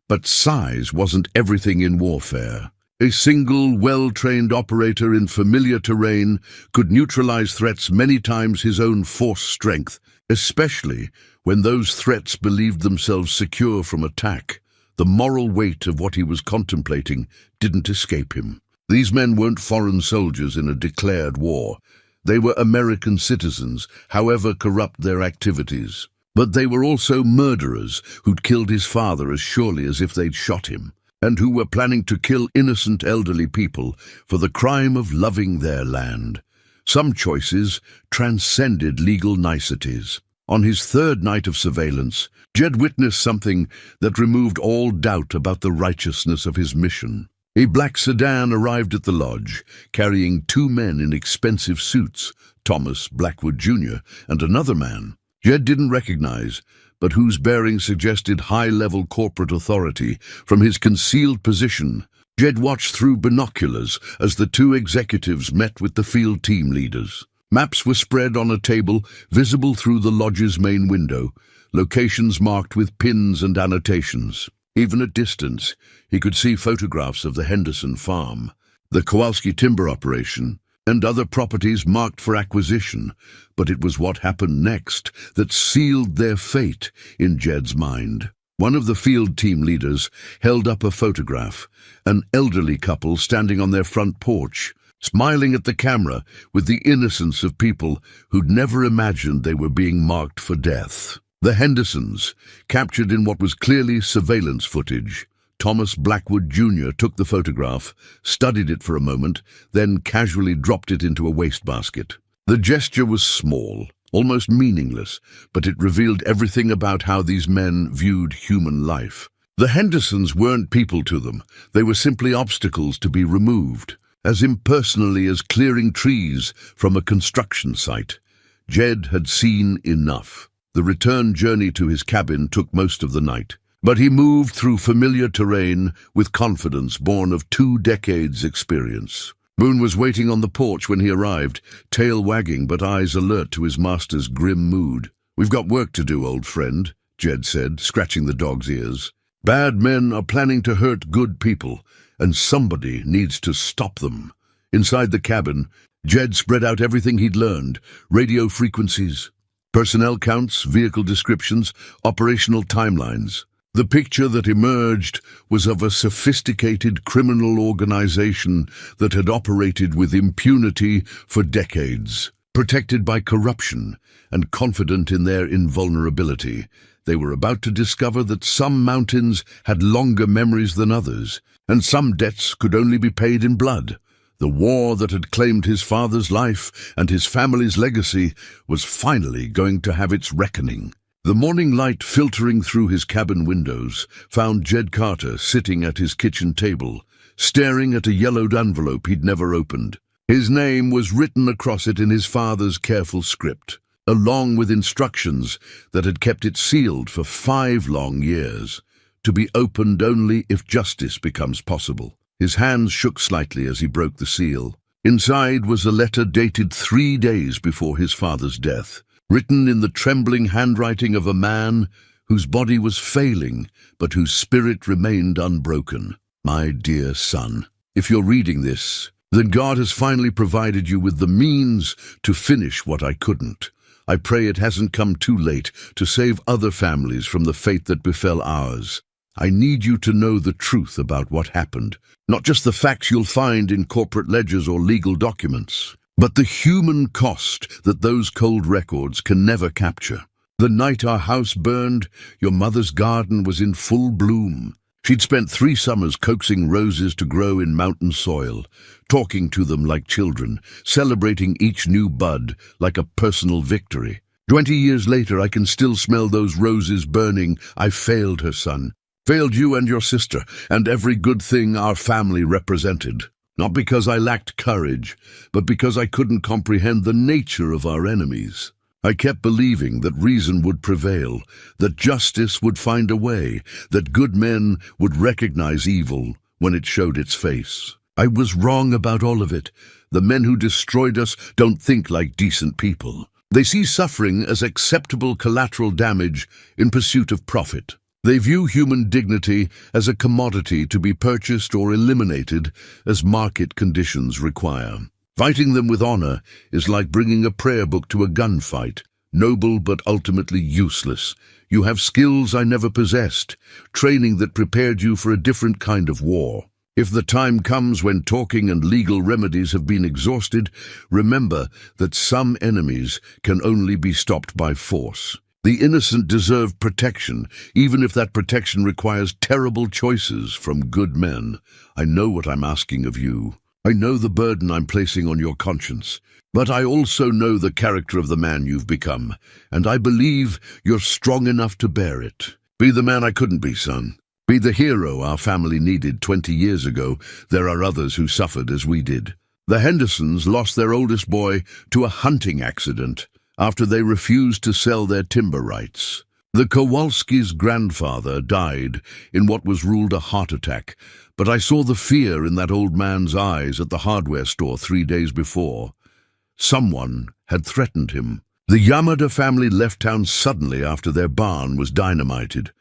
But size wasn't everything in warfare. A single, well-trained operator in familiar terrain could neutralize threats many times his own force strength, especially when those threats believed themselves secure from attack. The moral weight of what he was contemplating didn't escape him. These men weren't foreign soldiers in a declared war. They were American citizens, however corrupt their activities. But they were also murderers who'd killed his father as surely as if they'd shot him, and who were planning to kill innocent elderly people for the crime of loving their land. Some choices transcended legal niceties. On his third night of surveillance, Jed witnessed something that removed all doubt about the righteousness of his mission. A black sedan arrived at the lodge, carrying two men in expensive suits, Thomas Blackwood Jr. and another man Jed didn't recognize, but whose bearing suggested high-level corporate authority. From his concealed position, Jed watched through binoculars as the two executives met with the field team leaders. Maps were spread on a table, visible through the lodge's main window, locations marked with pins and annotations. Even at distance, he could see photographs of the Henderson farm, the Kowalski timber operation, and other properties marked for acquisition. But it was what happened next that sealed their fate in Jed's mind. One of the field team leaders held up a photograph, an elderly couple standing on their front porch, smiling at the camera with the innocence of people who'd never imagined they were being marked for death. The Hendersons, captured in what was clearly surveillance footage. Thomas Blackwood Jr. took the photograph, studied it for a moment, then casually dropped it into a wastebasket. The gesture was small, almost meaningless, but it revealed everything about how these men viewed human life. The Hendersons weren't people to them. They were simply obstacles to be removed, as impersonally as clearing trees from a construction site. Jed had seen enough. The return journey to his cabin took most of the night, but he moved through familiar terrain with confidence born of 2 decades' experience. Boone was waiting on the porch when he arrived, tail wagging but eyes alert to his master's grim mood. "We've got work to do, old friend," Jed said, scratching the dog's ears. "Bad men are planning to hurt good people, and somebody needs to stop them." Inside the cabin, Jed spread out everything he'd learned: radio frequencies, personnel counts, vehicle descriptions, operational timelines. The picture that emerged was of a sophisticated criminal organization that had operated with impunity for decades. Protected by corruption and confident in their invulnerability, they were about to discover that some mountains had longer memories than others, and some debts could only be paid in blood. The war that had claimed his father's life and his family's legacy was finally going to have its reckoning. The morning light filtering through his cabin windows found Jed Carter sitting at his kitchen table, staring at a yellowed envelope he'd never opened. His name was written across it in his father's careful script, along with instructions that had kept it sealed for 5 long years, to be opened only if justice becomes possible. His hands shook slightly as he broke the seal. Inside was a letter dated 3 days before his father's death, written in the trembling handwriting of a man whose body was failing, but whose spirit remained unbroken. "My dear son, if you're reading this, then God has finally provided you with the means to finish what I couldn't. I pray it hasn't come too late to save other families from the fate that befell ours. I need you to know the truth about what happened, not just the facts you'll find in corporate ledgers or legal documents, but the human cost that those cold records can never capture. The night our house burned, your mother's garden was in full bloom. She'd spent 3 summers coaxing roses to grow in mountain soil, talking to them like children, celebrating each new bud like a personal victory. 20 years later, I can still smell those roses burning. I failed her, son. Failed you and your sister, and every good thing our family represented. Not because I lacked courage, but because I couldn't comprehend the nature of our enemies. I kept believing that reason would prevail, that justice would find a way, that good men would recognize evil when it showed its face. I was wrong about all of it. The men who destroyed us don't think like decent people. They see suffering as acceptable collateral damage in pursuit of profit. They view human dignity as a commodity to be purchased or eliminated as market conditions require. Fighting them with honor is like bringing a prayer book to a gunfight, noble but ultimately useless. You have skills I never possessed, training that prepared you for a different kind of war. If the time comes when talking and legal remedies have been exhausted, remember that some enemies can only be stopped by force. The innocent deserve protection, even if that protection requires terrible choices from good men. I know what I'm asking of you. I know the burden I'm placing on your conscience, but I also know the character of the man you've become, and I believe you're strong enough to bear it. Be the man I couldn't be, son. Be the hero our family needed 20 years ago. There are others who suffered as we did. The Hendersons lost their oldest boy to a hunting accident after they refused to sell their timber rights. The Kowalski's grandfather died in what was ruled a heart attack, but I saw the fear in that old man's eyes at the hardware store 3 days before. Someone had threatened him. The Yamada family left town suddenly after their barn was dynamited.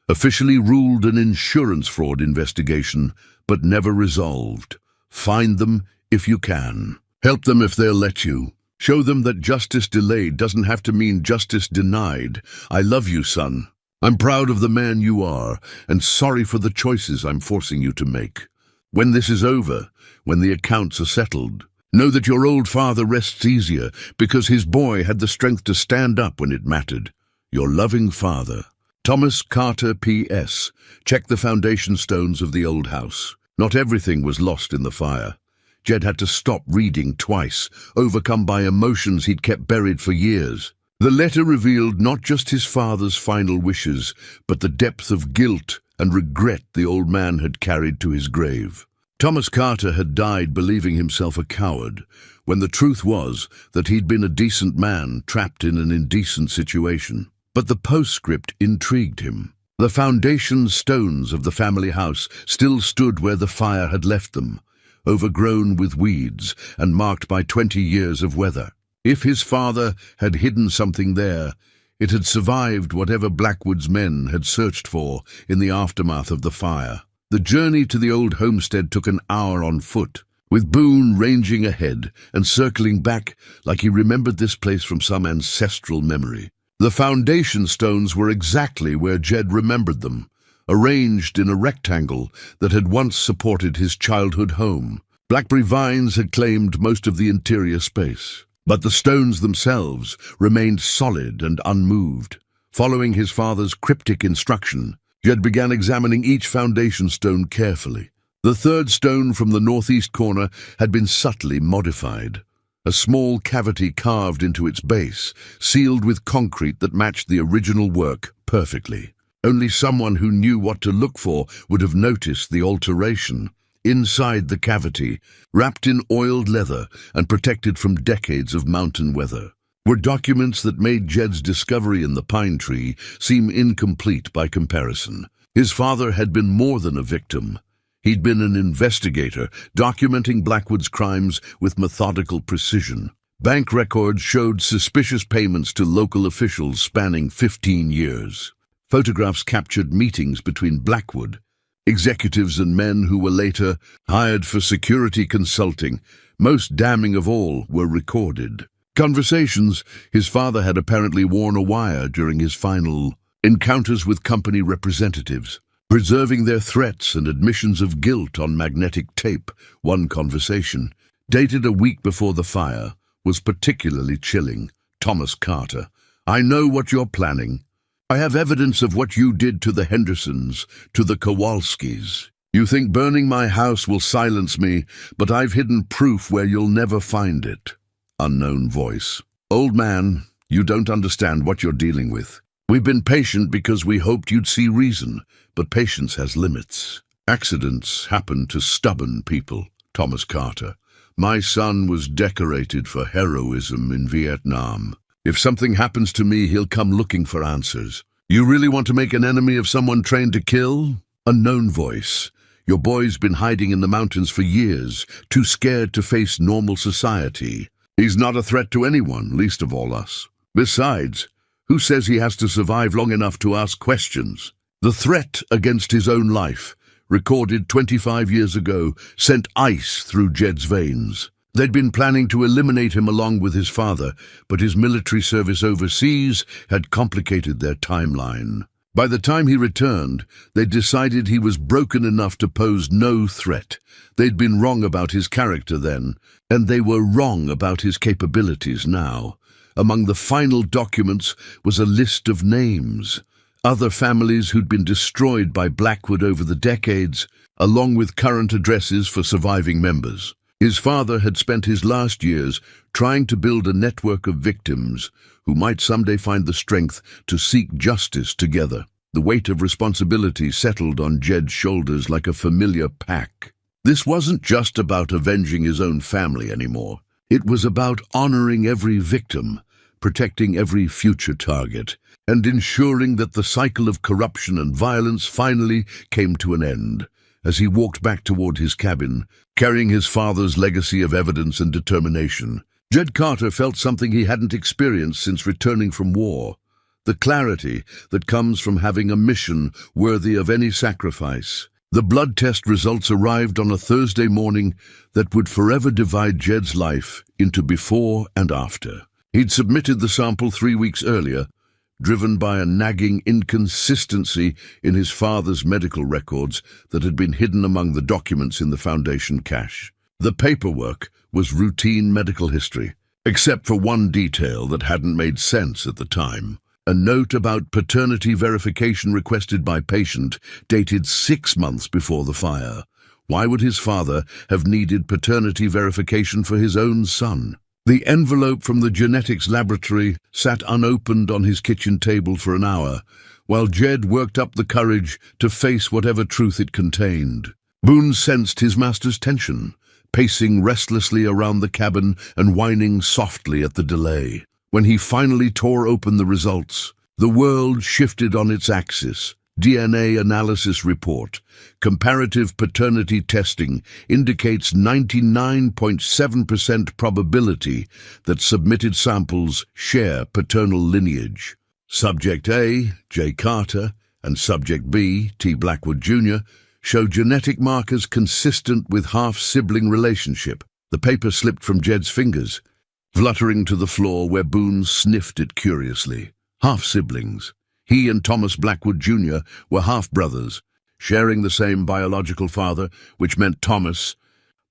Officially ruled an insurance fraud investigation, but never resolved. Find them if you can. Help them if they'll let you. Show them that justice delayed doesn't have to mean justice denied. I love you, son. I'm proud of the man you are, and sorry for the choices I'm forcing you to make. When this is over, when the accounts are settled, know that your old father rests easier because his boy had the strength to stand up when it mattered. Your loving father. Thomas Carter, P.S. Check the foundation stones of the old house. Not everything was lost in the fire. Jed had to stop reading twice, overcome by emotions he'd kept buried for years. The letter revealed not just his father's final wishes, but the depth of guilt and regret the old man had carried to his grave. Thomas Carter had died believing himself a coward, when the truth was that he'd been a decent man trapped in an indecent situation. But the postscript intrigued him. The foundation stones of the family house still stood where the fire had left them, overgrown with weeds and marked by 20 years of weather. If his father had hidden something there, it had survived whatever Blackwood's men had searched for in the aftermath of the fire. The journey to the old homestead took an hour on foot, with Boone ranging ahead and circling back like he remembered this place from some ancestral memory. The foundation stones were exactly where Jed remembered them, arranged in a rectangle that had once supported his childhood home. Blackberry vines had claimed most of the interior space, but the stones themselves remained solid and unmoved. Following his father's cryptic instruction, Jed began examining each foundation stone carefully. The third stone from the northeast corner had been subtly modified. A small cavity carved into its base, sealed with concrete that matched the original work perfectly. Only someone who knew what to look for would have noticed the alteration. Inside the cavity, wrapped in oiled leather and protected from decades of mountain weather, were documents that made Jed's discovery in the pine tree seem incomplete by comparison. His father had been more than a victim. He'd been an investigator, documenting Blackwood's crimes with methodical precision. Bank records showed suspicious payments to local officials spanning 15 years. Photographs captured meetings between Blackwood, executives and men who were later hired for security consulting. Most damning of all were recorded. Conversations his father had apparently worn a wire during his final encounters with company representatives, preserving their threats and admissions of guilt on magnetic tape. One conversation, dated a week before the fire, was particularly chilling. Thomas Carter, I know what you're planning. I have evidence of what you did to the Hendersons, to the Kowalskis. You think burning my house will silence me, but I've hidden proof where you'll never find it. Unknown voice. Old man, you don't understand what you're dealing with. We've been patient because we hoped you'd see reason, but patience has limits. Accidents happen to stubborn people. Thomas Carter. My son was decorated for heroism in Vietnam. If something happens to me, he'll come looking for answers. You really want to make an enemy of someone trained to kill? Unknown voice. Your boy's been hiding in the mountains for years, too scared to face normal society. He's not a threat to anyone, least of all us. Besides, who says he has to survive long enough to ask questions? The threat against his own life, recorded 25 years ago, sent ice through Jed's veins. They'd been planning to eliminate him along with his father, but his military service overseas had complicated their timeline. By the time he returned, they'd decided he was broken enough to pose no threat. They'd been wrong about his character then, and they were wrong about his capabilities now. Among the final documents was a list of names. Other families who'd been destroyed by Blackwood over the decades, along with current addresses for surviving members. His father had spent his last years trying to build a network of victims who might someday find the strength to seek justice together. The weight of responsibility settled on Jed's shoulders like a familiar pack. This wasn't just about avenging his own family anymore. It was about honoring every victim, protecting every future target, and ensuring that the cycle of corruption and violence finally came to an end. As he walked back toward his cabin, carrying his father's legacy of evidence and determination, Jed Carter felt something he hadn't experienced since returning from war. The clarity that comes from having a mission worthy of any sacrifice. The blood test results arrived on a Thursday morning that would forever divide Jed's life into before and after. He'd submitted the sample 3 weeks earlier, driven by a nagging inconsistency in his father's medical records that had been hidden among the documents in the Foundation cache. The paperwork was routine medical history, except for one detail that hadn't made sense at the time. A note about paternity verification requested by patient dated 6 months before the fire. Why would his father have needed paternity verification for his own son? The envelope from the genetics laboratory sat unopened on his kitchen table for an hour, while Jed worked up the courage to face whatever truth it contained. Boone sensed his master's tension, pacing restlessly around the cabin and whining softly at the delay. When he finally tore open the results, the world shifted on its axis. DNA analysis report. Comparative paternity testing indicates 99.7% probability that submitted samples share paternal lineage. Subject A, J. Carter, and Subject B, T. Blackwood Jr., show genetic markers consistent with half-sibling relationship. The paper slipped from Jed's fingers, fluttering to the floor where Boone sniffed it curiously. Half-siblings. He and Thomas Blackwood Jr. were half-brothers, sharing the same biological father, which meant Thomas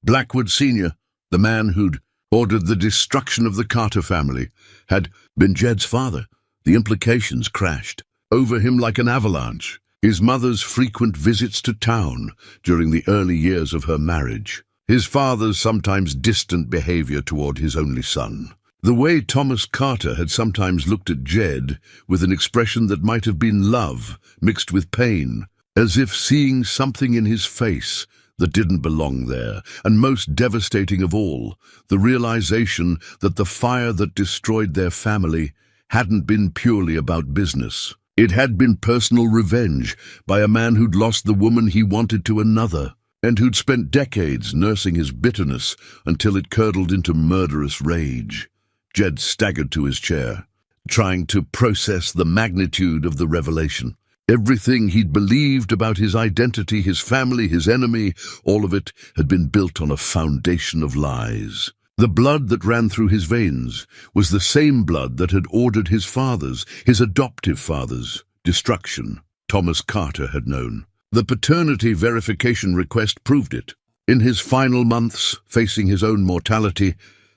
Blackwood Sr., the man who'd ordered the destruction of the Carter family, had been Jed's father. The implications crashed over him like an avalanche. His mother's frequent visits to town during the early years of her marriage. His father's sometimes distant behavior toward his only son. The way Thomas Carter had sometimes looked at Jed with an expression that might have been love mixed with pain, as if seeing something in his face that didn't belong there, and most devastating of all, the realization that the fire that destroyed their family hadn't been purely about business. It had been personal revenge by a man who'd lost the woman he wanted to another, and who'd spent decades nursing his bitterness until it curdled into murderous rage. Jed staggered to his chair, trying to process the magnitude of the revelation. Everything he'd believed about his identity, his family, his enemy, all of it had been built on a foundation of lies. The blood that ran through his veins was the same blood that had ordered his father's, his adoptive father's, destruction. Thomas Carter had known. The paternity verification request proved it. In his final months, facing his own mortality,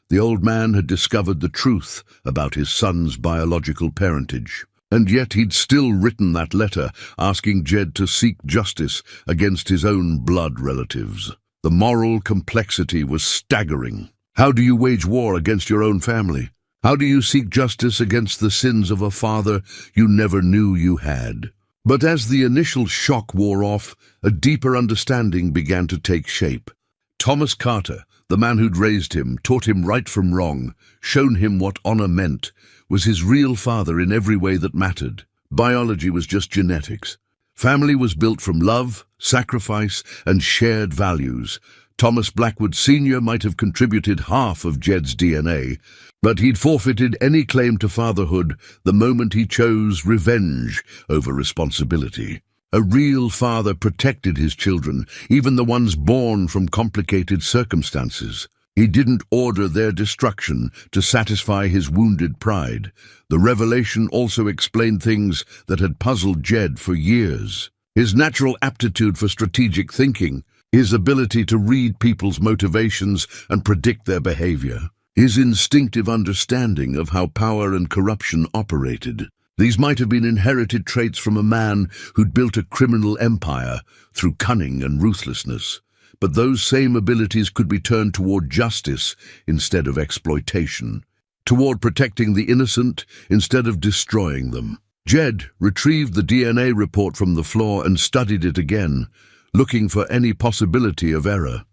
the old man had discovered the truth about his son's biological parentage. And yet he'd still written that letter asking Jed to seek justice against his own blood relatives. The moral complexity was staggering. How do you wage war against your own family? How do you seek justice against the sins of a father you never knew you had? But as the initial shock wore off, a deeper understanding began to take shape. Thomas Carter, the man who'd raised him, taught him right from wrong, shown him what honor meant, was his real father in every way that mattered. Biology was just genetics. Family was built from love, sacrifice, and shared values. Thomas Blackwood Sr. might have contributed half of Jed's DNA, but he'd forfeited any claim to fatherhood the moment he chose revenge over responsibility. A real father protected his children, even the ones born from complicated circumstances. He didn't order their destruction to satisfy his wounded pride. The revelation also explained things that had puzzled Jed for years. His natural aptitude for strategic thinking, his ability to read people's motivations and predict their behavior, his instinctive understanding of how power and corruption operated. These might have been inherited traits from a man who'd built a criminal empire through cunning and ruthlessness. But those same abilities could be turned toward justice instead of exploitation, toward protecting the innocent instead of destroying them. Jed retrieved the DNA report from the floor and studied it again, looking for any possibility of error.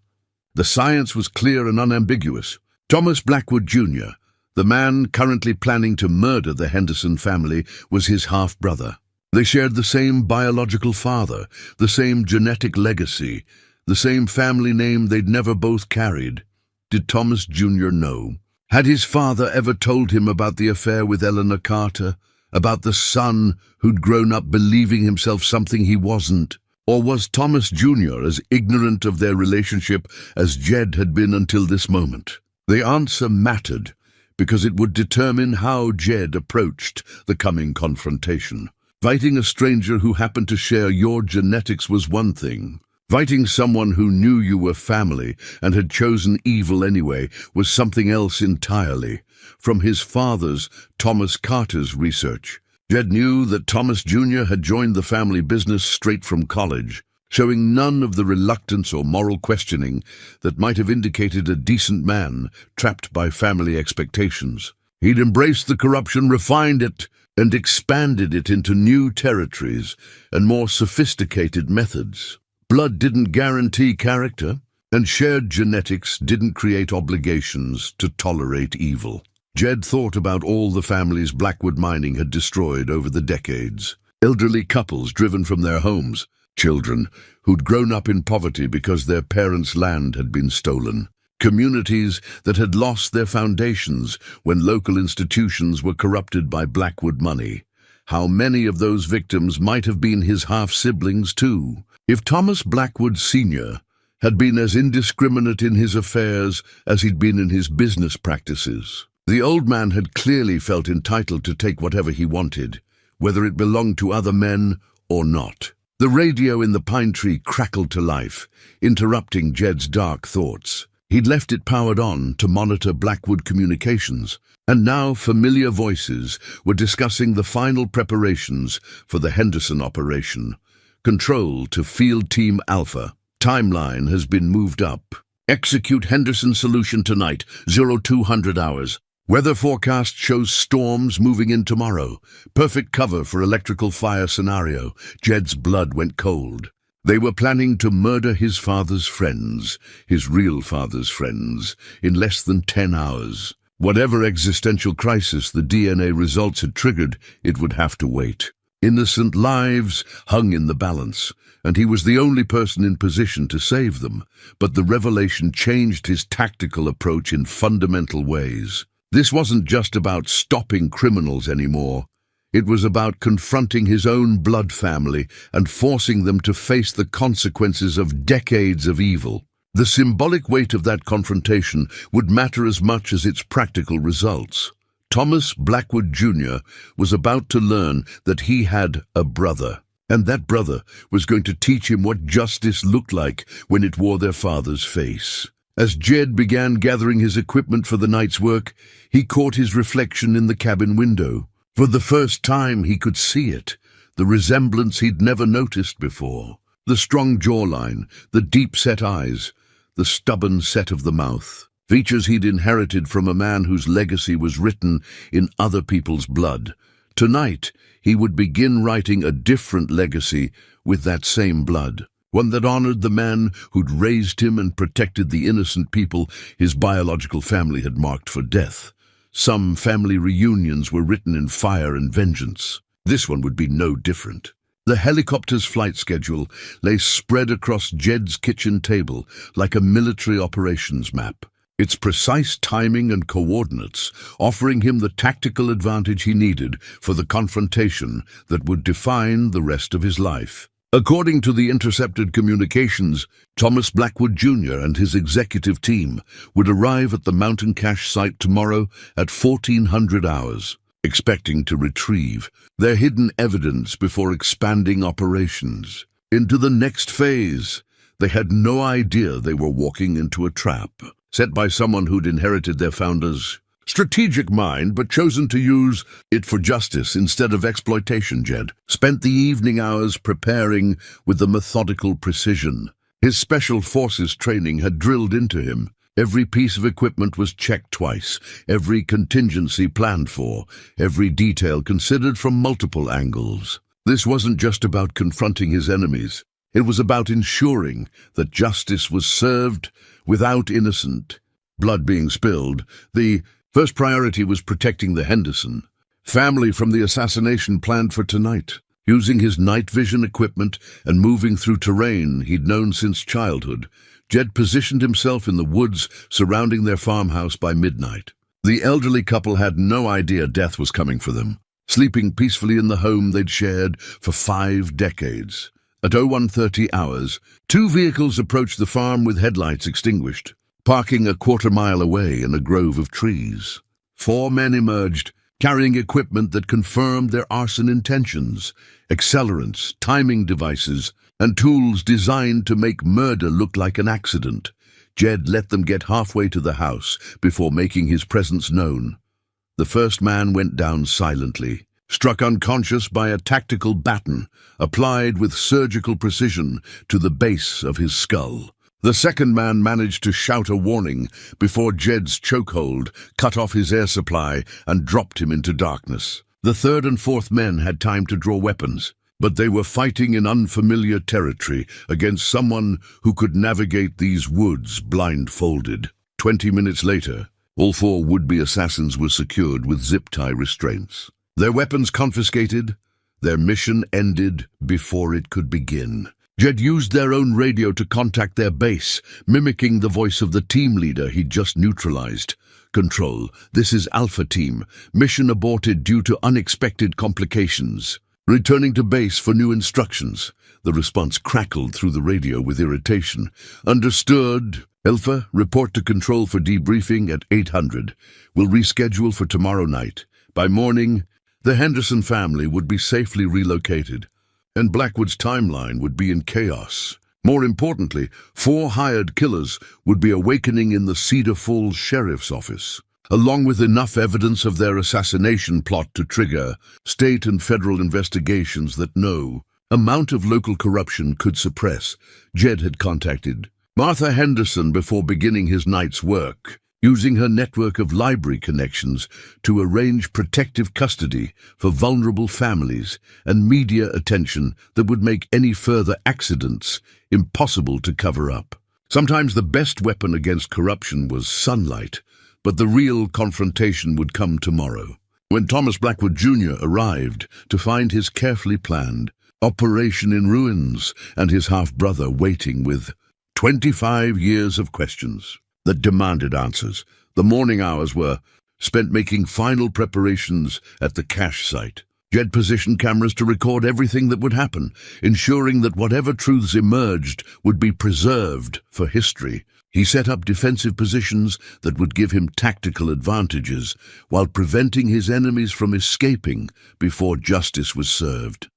The science was clear and unambiguous. Thomas Blackwood Jr., the man currently planning to murder the Henderson family, was his half-brother. They shared the same biological father, the same genetic legacy, the same family name they'd never both carried. Did Thomas Jr. know? Had his father ever told him about the affair with Eleanor Carter, about the son who'd grown up believing himself something he wasn't? Or was Thomas Jr. as ignorant of their relationship as Jed had been until this moment? The answer mattered, because it would determine how Jed approached the coming confrontation. Fighting a stranger who happened to share your genetics was one thing. Fighting someone who knew you were family and had chosen evil anyway was something else entirely. From his father's, Thomas Carter's, research, Jed knew that Thomas Jr. had joined the family business straight from college, showing none of the reluctance or moral questioning that might have indicated a decent man trapped by family expectations. He'd embraced the corruption, refined it, and expanded it into new territories and more sophisticated methods. Blood didn't guarantee character, and shared genetics didn't create obligations to tolerate evil. Jed thought about all the families Blackwood mining had destroyed over the decades. Elderly couples driven from their homes, children who'd grown up in poverty because their parents' land had been stolen, communities that had lost their foundations when local institutions were corrupted by Blackwood money. How many of those victims might have been his half-siblings too? If Thomas Blackwood Sr. had been as indiscriminate in his affairs as he'd been in his business practices, the old man had clearly felt entitled to take whatever he wanted, whether it belonged to other men or not. The radio in the pine tree crackled to life, interrupting Jed's dark thoughts. He'd left it powered on to monitor Blackwood communications, and now familiar voices were discussing the final preparations for the Henderson operation. Control to Field Team Alpha. Timeline has been moved up. Execute Henderson solution tonight, 0200 hours. Weather forecast shows storms moving in tomorrow. Perfect cover for electrical fire scenario. Jed's blood went cold. They were planning to murder his father's friends, his real father's friends, in less than 10 hours. Whatever existential crisis the DNA results had triggered, it would have to wait. Innocent lives hung in the balance, and he was the only person in position to save them. But the revelation changed his tactical approach in fundamental ways. This wasn't just about stopping criminals anymore. It was about confronting his own blood family and forcing them to face the consequences of decades of evil. The symbolic weight of that confrontation would matter as much as its practical results. Thomas Blackwood Jr. was about to learn that he had a brother, and that brother was going to teach him what justice looked like when it wore their father's face. As Jed began gathering his equipment for the night's work, he caught his reflection in the cabin window. For the first time he could see it, the resemblance he'd never noticed before. The strong jawline, the deep-set eyes, the stubborn set of the mouth. features he'd inherited from a man whose legacy was written in other people's blood. Tonight, he would begin writing a different legacy with that same blood, one that honored the man who'd raised him and protected the innocent people his biological family had marked for death. Some family reunions were written in fire and vengeance. This one would be no different. The helicopter's flight schedule lay spread across Jed's kitchen table like a military operations map, its precise timing and coordinates offering him the tactical advantage he needed for the confrontation that would define the rest of his life. According to the intercepted communications, Thomas Blackwood Jr. and his executive team would arrive at the mountain cache site tomorrow at 1400 hours, expecting to retrieve their hidden evidence before expanding operations into the next phase. They had no idea they were walking into a trap set by someone who'd inherited their founder's strategic mind but chosen to use it for justice instead of exploitation. Jed spent the evening hours preparing with the methodical precision his special forces training had drilled into him. Every piece of equipment was checked twice, every contingency planned for, every detail considered from multiple angles. This wasn't just about confronting his enemies. It was about ensuring that justice was served without innocent blood being spilled. The first priority was protecting the Henderson family from the assassination planned for tonight. Using his night vision equipment and moving through terrain he'd known since childhood, Jed positioned himself in the woods surrounding their farmhouse by midnight. The elderly couple had no idea death was coming for them, sleeping peacefully in the home they'd shared for 5 decades. At 01:30 hours, 2 vehicles approached the farm with headlights extinguished, parking a quarter-mile away in a grove of trees. 4 men emerged, carrying equipment that confirmed their arson intentions: accelerants, timing devices, and tools designed to make murder look like an accident. Jed let them get halfway to the house before making his presence known. The first man went down silently, struck unconscious by a tactical baton applied with surgical precision to the base of his skull. The second man managed to shout a warning before Jed's chokehold cut off his air supply and dropped him into darkness. The third and fourth men had time to draw weapons, but they were fighting in unfamiliar territory against someone who could navigate these woods blindfolded. 20 minutes later, all 4 would-be assassins were secured with zip-tie restraints. Their weapons confiscated, their mission ended before it could begin. Jed used their own radio to contact their base, mimicking the voice of the team leader he'd just neutralized. "Control, this is Alpha Team. Mission aborted due to unexpected complications. Returning to base for new instructions." The response crackled through the radio with irritation. "Understood. Alpha, report to Control for debriefing at 800. We'll reschedule for tomorrow night. By morning, the Henderson family would be safely relocated, and Blackwood's timeline would be in chaos. More importantly, 4 hired killers would be awakening in the Cedar Falls Sheriff's Office, along with enough evidence of their assassination plot to trigger state and federal investigations that no amount of local corruption could suppress. Jed had contacted Martha Henderson before beginning his night's work, using her network of library connections to arrange protective custody for vulnerable families and media attention that would make any further accidents impossible to cover up. Sometimes the best weapon against corruption was sunlight, but the real confrontation would come tomorrow, when Thomas Blackwood Jr. arrived to find his carefully planned operation in ruins and his half-brother waiting with 25 years of questions that demanded answers. The morning hours were spent making final preparations at the cache site. Jed positioned cameras to record everything that would happen, ensuring that whatever truths emerged would be preserved for history. He set up defensive positions that would give him tactical advantages while preventing his enemies from escaping before justice was served.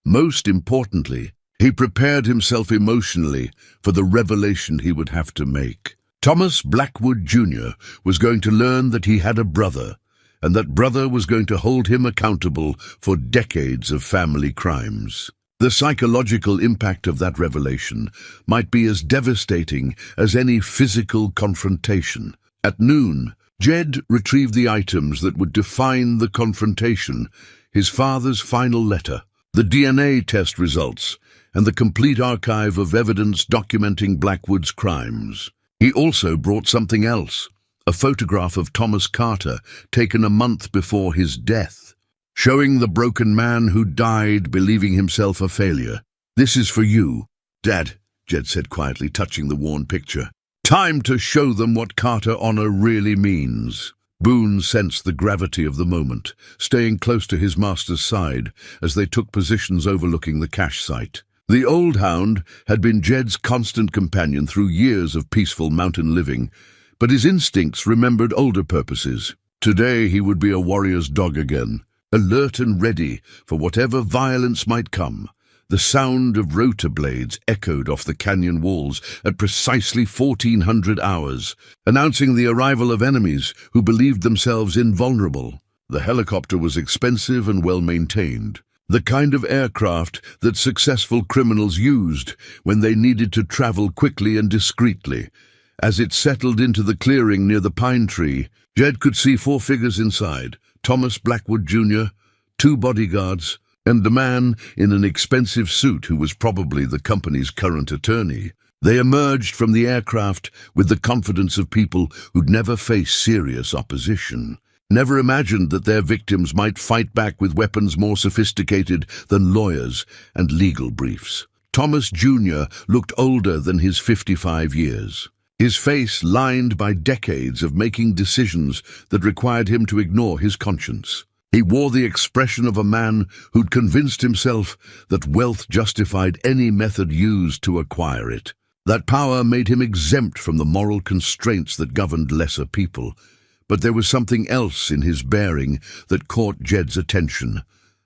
Most importantly, he prepared himself emotionally for the revelation he would have to make. Thomas Blackwood Jr. was going to learn that he had a brother, and that brother was going to hold him accountable for decades of family crimes. The psychological impact of that revelation might be as devastating as any physical confrontation. At noon, Jed retrieved the items that would define the confrontation: his father's final letter, the DNA test results, and the complete archive of evidence documenting Blackwood's crimes. He also brought something else: a photograph of Thomas Carter taken a month before his death, showing the broken man who died believing himself a failure. "This is for you, Dad," Jed said quietly, touching the worn picture. "Time to show them what Carter honor really means." Boone sensed the gravity of the moment, staying close to his master's side as they took positions overlooking the cache site. The old hound had been Jed's constant companion through years of peaceful mountain living, but his instincts remembered older purposes. Today he would be a warrior's dog again, alert and ready for whatever violence might come. The sound of rotor blades echoed off the canyon walls at precisely 1400 hours, announcing the arrival of enemies who believed themselves invulnerable. The helicopter was expensive and well-maintained, the kind of aircraft that successful criminals used when they needed to travel quickly and discreetly. As it settled into the clearing near the pine tree, Jed could see 4 figures inside: Thomas Blackwood Jr., 2 bodyguards, and a man in an expensive suit who was probably the company's current attorney. They emerged from the aircraft with the confidence of people who'd never faced serious opposition, never imagined that their victims might fight back with weapons more sophisticated than lawyers and legal briefs. Thomas Jr. looked older than his 55 years, his face lined by decades of making decisions that required him to ignore his conscience. He wore the expression of a man who'd convinced himself that wealth justified any method used to acquire it. That power made him exempt from the moral constraints that governed lesser people. But there was something else in his bearing that caught Jed's attention,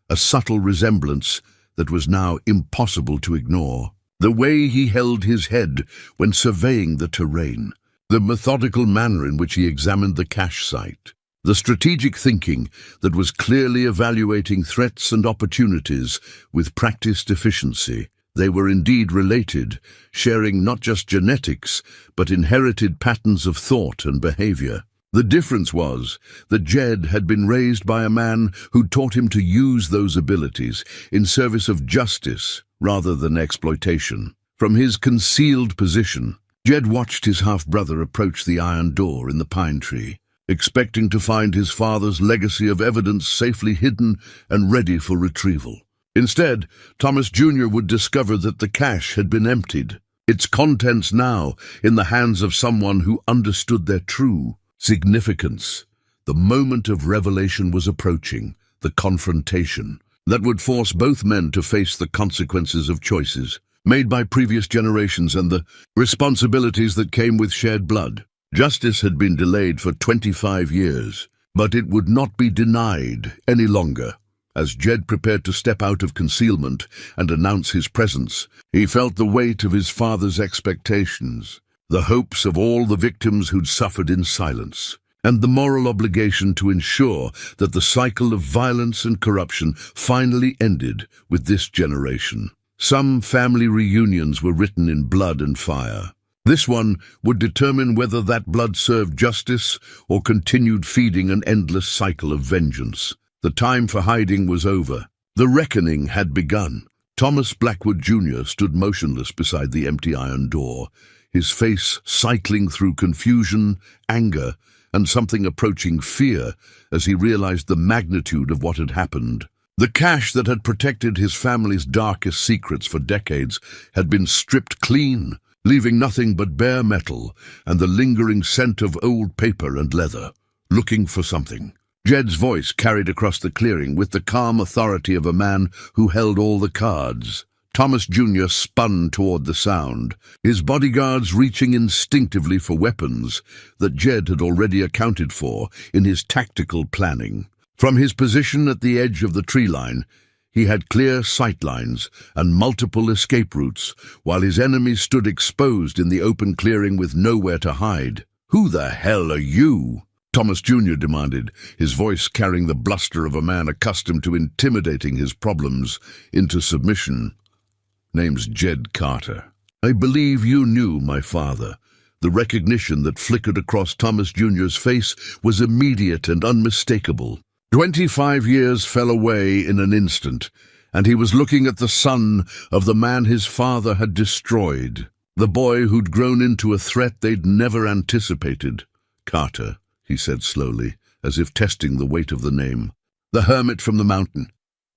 a subtle resemblance that was now impossible to ignore. The way he held his head when surveying the terrain, the methodical manner in which he examined the cache site, the strategic thinking that was clearly evaluating threats and opportunities with practiced efficiency. They were indeed related, sharing not just genetics, but inherited patterns of thought and behavior. The difference was that Jed had been raised by a man who taught him to use those abilities in service of justice rather than exploitation. From his concealed position, Jed watched his half-brother approach the iron door in the pine tree, expecting to find his father's legacy of evidence safely hidden and ready for retrieval. Instead, Thomas Jr. would discover that the cache had been emptied, its contents now in the hands of someone who understood their true significance. The moment of revelation was approaching, the confrontation that would force both men to face the consequences of choices made by previous generations and the responsibilities that came with shared blood. Justice had been delayed for 25 years, but it would not be denied any longer. As Jed prepared to step out of concealment and announce his presence, he felt the weight of his father's expectations, the hopes of all the victims who'd suffered in silence, and the moral obligation to ensure that the cycle of violence and corruption finally ended with this generation. Some family reunions were written in blood and fire. This one would determine whether that blood served justice or continued feeding an endless cycle of vengeance. The time for hiding was over. The reckoning had begun. Thomas Blackwood Jr. stood motionless beside the empty iron door, his face cycling through confusion, anger, and something approaching fear as he realized the magnitude of what had happened. The cache that had protected his family's darkest secrets for decades had been stripped clean, leaving nothing but bare metal and the lingering scent of old paper and leather. Looking for something. Jed's voice carried across the clearing with the calm authority of a man who held all the cards. Thomas Jr. spun toward the sound, his bodyguards reaching instinctively for weapons that Jed had already accounted for in his tactical planning. From his position at the edge of the tree line, he had clear sight lines and multiple escape routes, while his enemies stood exposed in the open clearing with nowhere to hide. "Who the hell are you?" Thomas Jr. demanded, his voice carrying the bluster of a man accustomed to intimidating his problems into submission. "Name's Jed Carter. I believe you knew my father, The recognition that flickered across Thomas Jr.'s face was immediate and unmistakable. 25 years fell away in an instant, and he was looking at the son of the man his father had destroyed, the boy who'd grown into a threat they'd never anticipated. "Carter," he said slowly, as if testing the weight of the name. "The hermit from the mountain.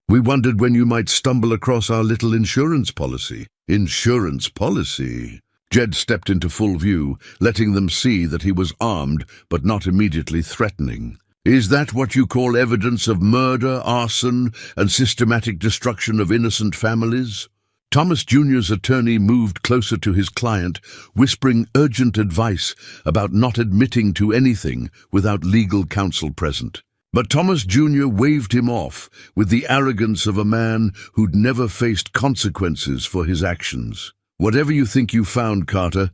We wondered when you might stumble across our little insurance policy." "Insurance policy?" Jed stepped into full view, letting them see that he was armed but not immediately threatening. "Is that what you call evidence of murder, arson, and systematic destruction of innocent families?" Thomas Jr.'s attorney moved closer to his client, whispering urgent advice about not admitting to anything without legal counsel present. But Thomas Jr. waved him off with the arrogance of a man who'd never faced consequences for his actions. "Whatever you think you found, Carter,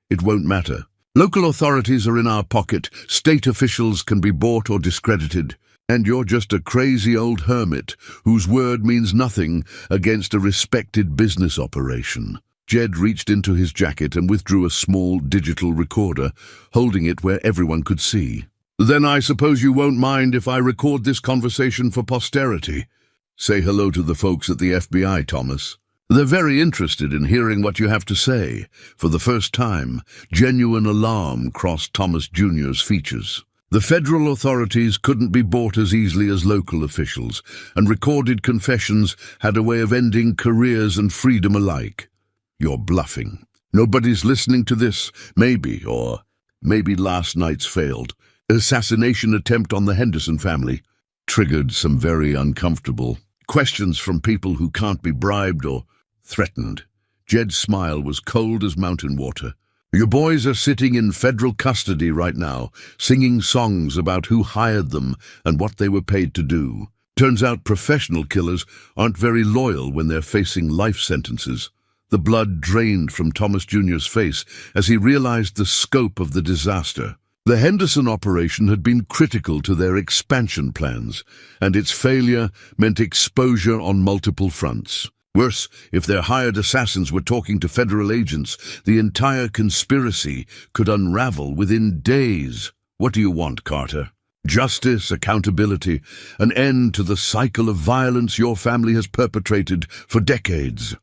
it won't matter. Local authorities are in our pocket, state officials can be bought or discredited, and you're just a crazy old hermit whose word means nothing against a respected business operation." Jed reached into his jacket and withdrew a small digital recorder, holding it where everyone could see. "Then I suppose you won't mind if I record this conversation for posterity. Say hello to the folks at the FBI, Thomas. They're very interested in hearing what you have to say." For the first time, genuine alarm crossed Thomas Jr.'s features. The federal authorities couldn't be bought as easily as local officials, and recorded confessions had a way of ending careers and freedom alike. "You're bluffing. Nobody's listening to this. Maybe last night's failed assassination attempt on the Henderson family triggered some very uncomfortable questions from people who can't be bribed or threatened." Jed's smile was cold as mountain water. "Your boys are sitting in federal custody right now, singing songs about who hired them and what they were paid to do. Turns out professional killers aren't very loyal when they're facing life sentences." The blood drained from Thomas Jr.'s face as he realized the scope of the disaster. The Henderson operation had been critical to their expansion plans, and its failure meant exposure on multiple fronts. Worse, if their hired assassins were talking to federal agents, the entire conspiracy could unravel within days. "What do you want, Carter?" "Justice, accountability, an end to the cycle of violence your family has perpetrated for decades."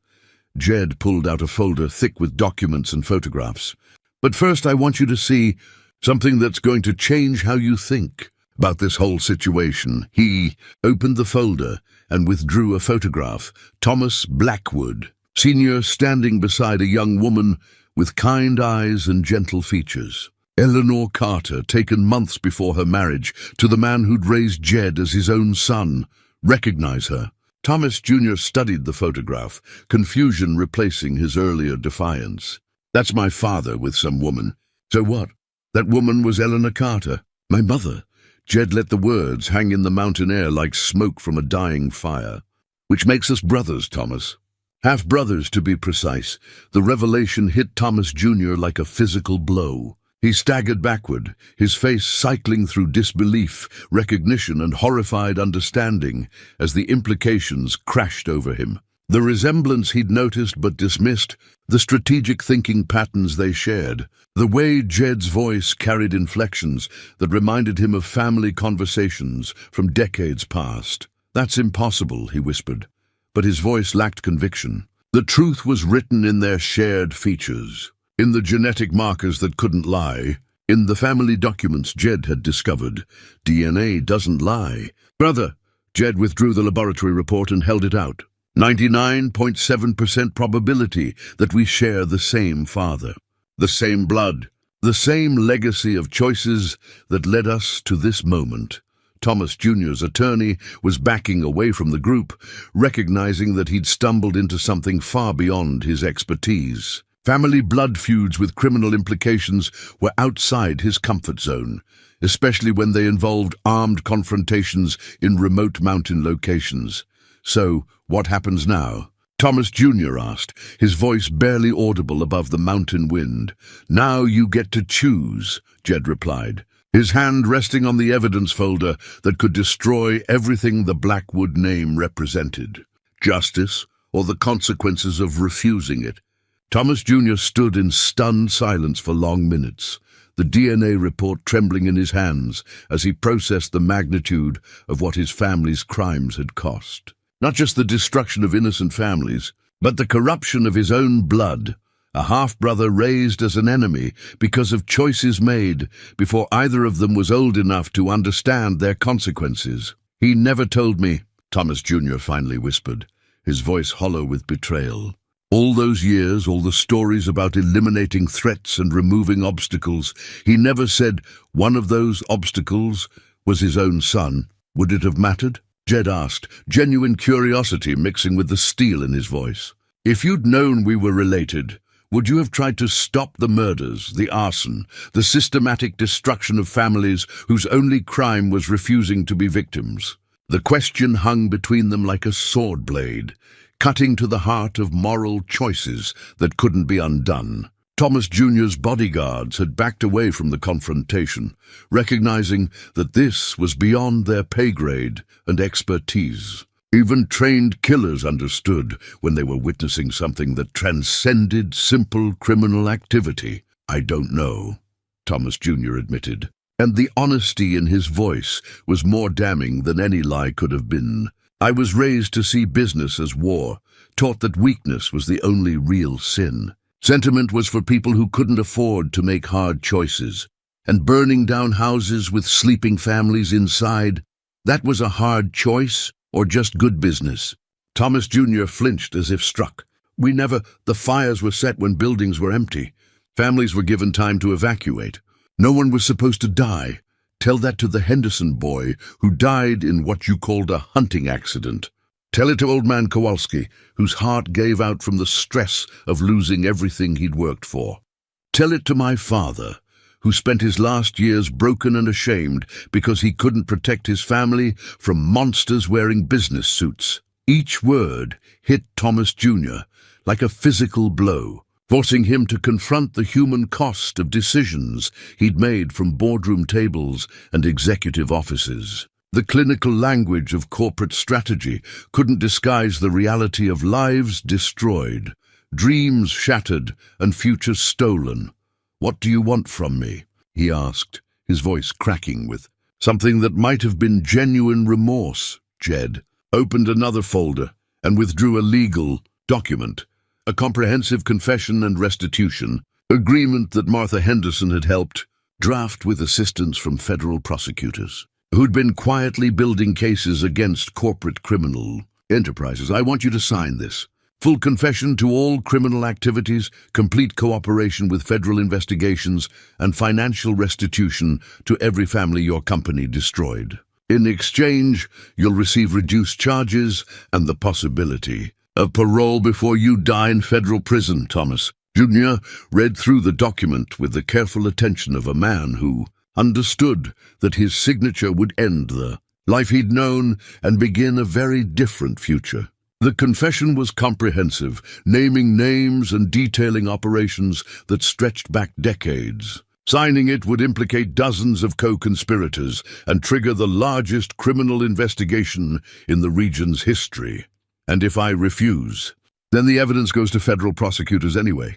Jed pulled out a folder thick with documents and photographs. "But first I want you to see something that's going to change how you think about this whole situation." He opened the folder and withdrew a photograph. Thomas Blackwood, Sr., standing beside a young woman with kind eyes and gentle features. Eleanor Carter, taken months before her marriage to the man who'd raised Jed as his own son. Recognize her? Thomas Jr. studied the photograph, confusion replacing his earlier defiance. "That's my father with some woman." "So what?" "That woman was Eleanor Carter, my mother." Jed let the words hang in the mountain air like smoke from a dying fire. "Which makes us brothers, Thomas. Half-brothers, to be precise." The revelation hit Thomas Jr. like a physical blow. He staggered backward, his face cycling through disbelief, recognition, and horrified understanding as the implications crashed over him. The resemblance he'd noticed but dismissed, the strategic thinking patterns they shared, the way Jed's voice carried inflections that reminded him of family conversations from decades past. "That's impossible," he whispered, but his voice lacked conviction. The truth was written in their shared features, in the genetic markers that couldn't lie, in the family documents Jed had discovered. DNA doesn't lie. "Brother," Jed withdrew the laboratory report and held it out. 99.7% probability that we share the same father, the same blood, the same legacy of choices that led us to this moment. Thomas Jr.'s attorney was backing away from the group, recognizing that he'd stumbled into something far beyond his expertise. Family blood feuds with criminal implications were outside his comfort zone, especially when they involved armed confrontations in remote mountain locations. "So, what happens now?" Thomas Jr. asked, his voice barely audible above the mountain wind. "Now you get to choose," Jed replied, his hand resting on the evidence folder that could destroy everything the Blackwood name represented. "Justice, or the consequences of refusing it?" Thomas Jr. stood in stunned silence for long minutes, the DNA report trembling in his hands as he processed the magnitude of what his family's crimes had cost. Not just the destruction of innocent families, but the corruption of his own blood, a half-brother raised as an enemy because of choices made before either of them was old enough to understand their consequences. "He never told me," Thomas Jr. finally whispered, his voice hollow with betrayal. "All those years, all the stories about eliminating threats and removing obstacles, he never said one of those obstacles was his own son. Would it have mattered?" Jed asked, genuine curiosity mixing with the steel in his voice. "If you'd known we were related, would you have tried to stop the murders, the arson, the systematic destruction of families whose only crime was refusing to be victims?" The question hung between them like a sword blade, cutting to the heart of moral choices that couldn't be undone. Thomas Jr.'s bodyguards had backed away from the confrontation, recognizing that this was beyond their pay grade and expertise. Even trained killers understood when they were witnessing something that transcended simple criminal activity. "I don't know," Thomas Jr. admitted, and the honesty in his voice was more damning than any lie could have been. "I was raised to see business as war, taught that weakness was the only real sin. Sentiment was for people who couldn't afford to make hard choices. And burning down houses with sleeping families inside, that was a hard choice or just good business." Thomas Jr. flinched as if struck. The fires were set when buildings were empty. Families were given time to evacuate. No one was supposed to die. Tell that to the Henderson boy who died in what you called a hunting accident. Tell it to old man Kowalski, whose heart gave out from the stress of losing everything he'd worked for. Tell it to my father, who spent his last years broken and ashamed because he couldn't protect his family from monsters wearing business suits. Each word hit Thomas Jr. like a physical blow, forcing him to confront the human cost of decisions he'd made from boardroom tables and executive offices. The clinical language of corporate strategy couldn't disguise the reality of lives destroyed, dreams shattered, and futures stolen. "What do you want from me?" he asked, his voice cracking with something that might have been genuine remorse. Jed opened another folder and withdrew a legal document, a comprehensive confession and restitution agreement that Martha Henderson had helped draft with assistance from federal prosecutors who'd been quietly building cases against corporate criminal enterprises. "I want you to sign this. Full confession to all criminal activities, complete cooperation with federal investigations, and financial restitution to every family your company destroyed. In exchange, you'll receive reduced charges and the possibility of parole before you die in federal prison." Thomas Jr. read through the document with the careful attention of a man who understood that his signature would end the life he'd known and begin a very different future. The confession was comprehensive, naming names and detailing operations that stretched back decades. Signing it would implicate dozens of co-conspirators and trigger the largest criminal investigation in the region's history. "And if I refuse, then the evidence goes to federal prosecutors anyway.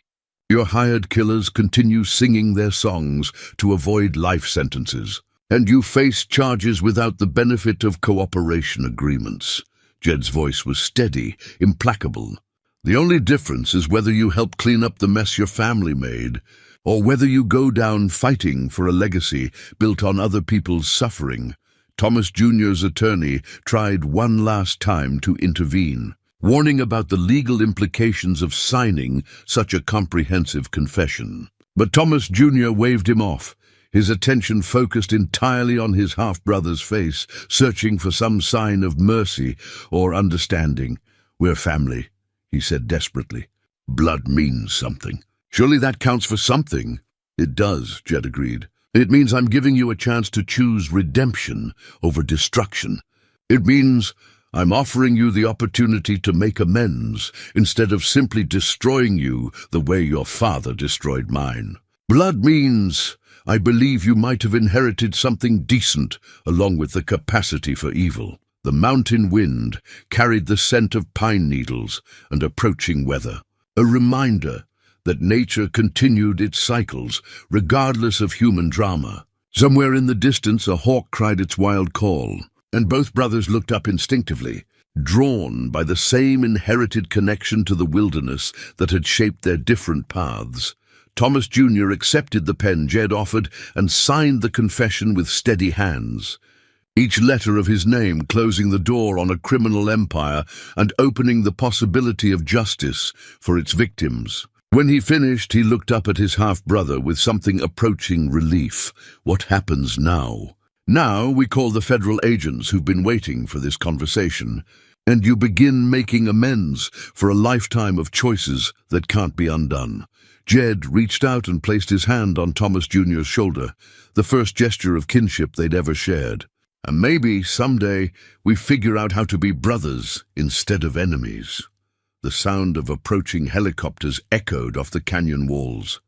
Your hired killers continue singing their songs to avoid life sentences, and you face charges without the benefit of cooperation agreements." Jed's voice was steady, implacable. "The only difference is whether you help clean up the mess your family made, or whether you go down fighting for a legacy built on other people's suffering." Thomas Jr.'s attorney tried one last time to intervene, warning about the legal implications of signing such a comprehensive confession. But Thomas Jr. waved him off, his attention focused entirely on his half-brother's face, searching for some sign of mercy or understanding. "We're family," he said desperately. "Blood means something." "Surely that counts for something." "It does," Jed agreed. "It means I'm giving you a chance to choose redemption over destruction. It means I'm offering you the opportunity to make amends instead of simply destroying you the way your father destroyed mine. Blood means I believe you might have inherited something decent along with the capacity for evil." The mountain wind carried the scent of pine needles and approaching weather, a reminder that nature continued its cycles, regardless of human drama. Somewhere in the distance, a hawk cried its wild call, and both brothers looked up instinctively, drawn by the same inherited connection to the wilderness that had shaped their different paths. Thomas Jr. accepted the pen Jed offered and signed the confession with steady hands, each letter of his name closing the door on a criminal empire and opening the possibility of justice for its victims. When he finished, he looked up at his half-brother with something approaching relief. What happens now? Now we call the federal agents who've been waiting for this conversation, and you begin making amends for a lifetime of choices that can't be undone. Jed reached out and placed his hand on Thomas Jr.'s shoulder, the first gesture of kinship they'd ever shared. And maybe someday we figure out how to be brothers instead of enemies. The sound of approaching helicopters echoed off the canyon walls,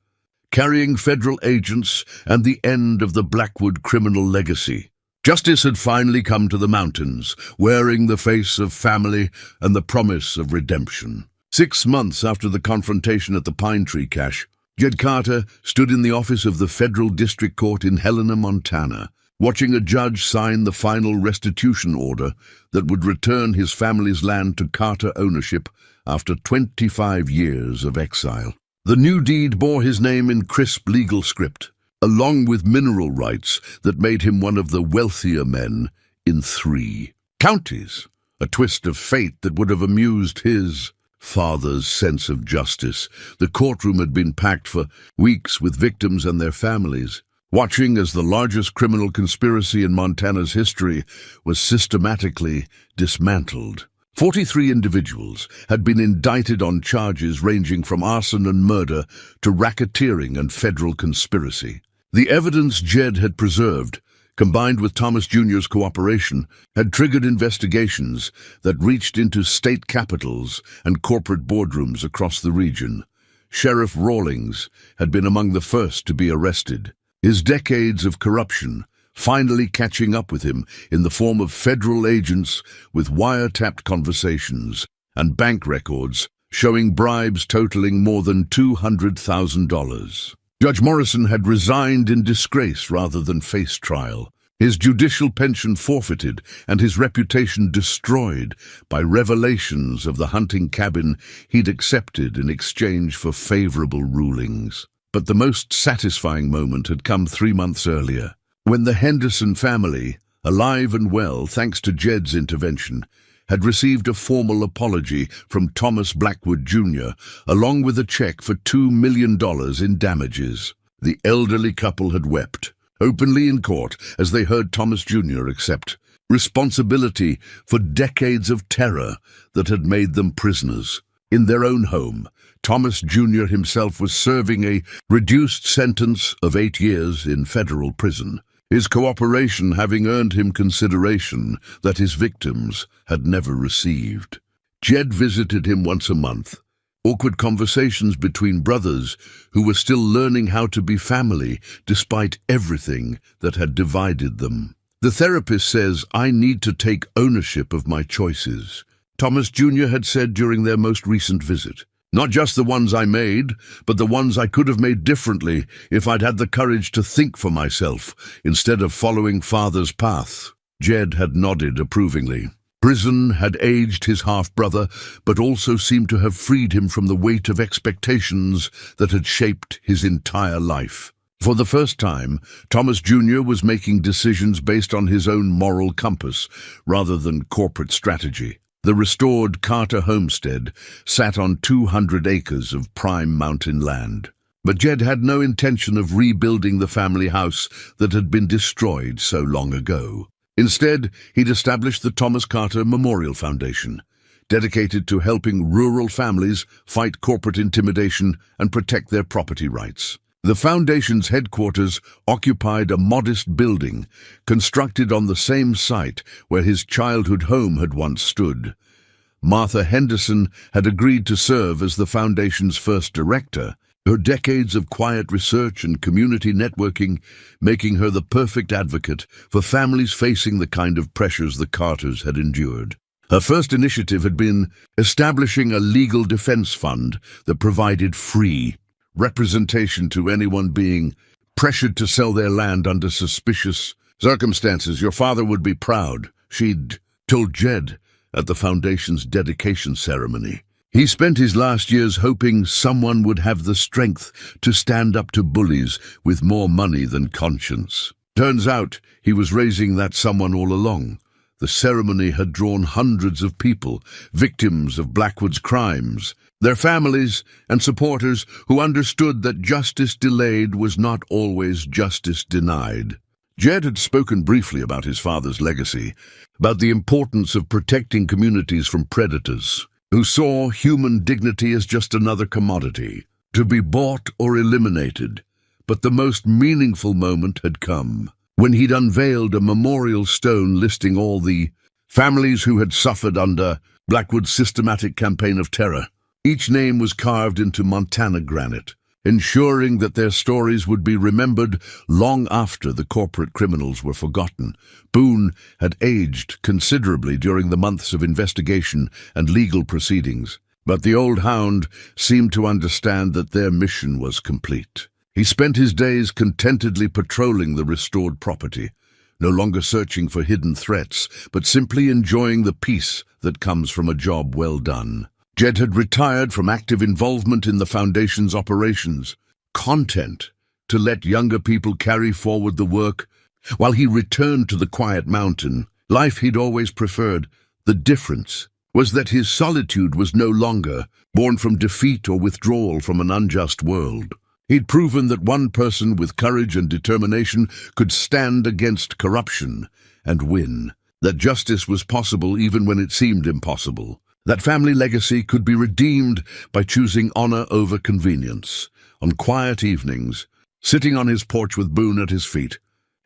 carrying federal agents and the end of the Blackwood criminal legacy. Justice had finally come to the mountains, wearing the face of family and the promise of redemption. 6 months after the confrontation at the Pine Tree Cache, Jed Carter stood in the office of the Federal District Court in Helena, Montana, watching a judge sign the final restitution order that would return his family's land to Carter ownership after 25 years of exile. The new deed bore his name in crisp legal script, along with mineral rights that made him one of the wealthier men in 3 counties, a twist of fate that would have amused his father's sense of justice. The courtroom had been packed for weeks with victims and their families, watching as the largest criminal conspiracy in Montana's history was systematically dismantled. 43 individuals had been indicted on charges ranging from arson and murder to racketeering and federal conspiracy. The evidence Jed had preserved, combined with Thomas Jr.'s cooperation, had triggered investigations that reached into state capitals and corporate boardrooms across the region. Sheriff Rawlings had been among the first to be arrested, his decades of corruption finally catching up with him in the form of federal agents with wiretapped conversations and bank records showing bribes totaling more than $200,000. Judge Morrison had resigned in disgrace rather than face trial, his judicial pension forfeited and his reputation destroyed by revelations of the hunting cabin he'd accepted in exchange for favorable rulings. But the most satisfying moment had come 3 months earlier, when the Henderson family, alive and well thanks to Jed's intervention, had received a formal apology from Thomas Blackwood Jr., along with a check for $2 million in damages. The elderly couple had wept openly in court as they heard Thomas Jr. accept responsibility for decades of terror that had made them prisoners. In their own home, Thomas Jr. himself was serving a reduced sentence of 8 years in federal prison, his cooperation having earned him consideration that his victims had never received. Jed visited him once a month, awkward conversations between brothers who were still learning how to be family despite everything that had divided them. The therapist says, "I need to take ownership of my choices," Thomas Jr. had said during their most recent visit. "Not just the ones I made, but the ones I could have made differently if I'd had the courage to think for myself instead of following father's path." Jed had nodded approvingly. Prison had aged his half-brother, but also seemed to have freed him from the weight of expectations that had shaped his entire life. For the first time, Thomas Jr. was making decisions based on his own moral compass rather than corporate strategy. The restored Carter homestead sat on 200 acres of prime mountain land. But Jed had no intention of rebuilding the family house that had been destroyed so long ago. Instead, he'd established the Thomas Carter Memorial Foundation, dedicated to helping rural families fight corporate intimidation and protect their property rights. The foundation's headquarters occupied a modest building, constructed on the same site where his childhood home had once stood. Martha Henderson had agreed to serve as the foundation's first director, her decades of quiet research and community networking making her the perfect advocate for families facing the kind of pressures the Carters had endured. Her first initiative had been establishing a legal defense fund that provided free, representation to anyone being pressured to sell their land under suspicious circumstances. Your father would be proud, she'd told Jed at the foundation's dedication ceremony. He spent his last years hoping someone would have the strength to stand up to bullies with more money than conscience. Turns out he was raising that someone all along. The ceremony had drawn hundreds of people, victims of Blackwood's crimes, their families and supporters who understood that justice delayed was not always justice denied. Jed had spoken briefly about his father's legacy, about the importance of protecting communities from predators, who saw human dignity as just another commodity, to be bought or eliminated. But the most meaningful moment had come, when he'd unveiled a memorial stone listing all the families who had suffered under Blackwood's systematic campaign of terror. Each name was carved into Montana granite, ensuring that their stories would be remembered long after the corporate criminals were forgotten. Boone had aged considerably during the months of investigation and legal proceedings, but the old hound seemed to understand that their mission was complete. He spent his days contentedly patrolling the restored property, no longer searching for hidden threats, but simply enjoying the peace that comes from a job well done. Jed had retired from active involvement in the Foundation's operations, content to let younger people carry forward the work, while he returned to the quiet mountain life he'd always preferred. The difference was that his solitude was no longer born from defeat or withdrawal from an unjust world. He'd proven that one person with courage and determination could stand against corruption and win, that justice was possible even when it seemed impossible, that family legacy could be redeemed by choosing honor over convenience. On quiet evenings, sitting on his porch with Boone at his feet,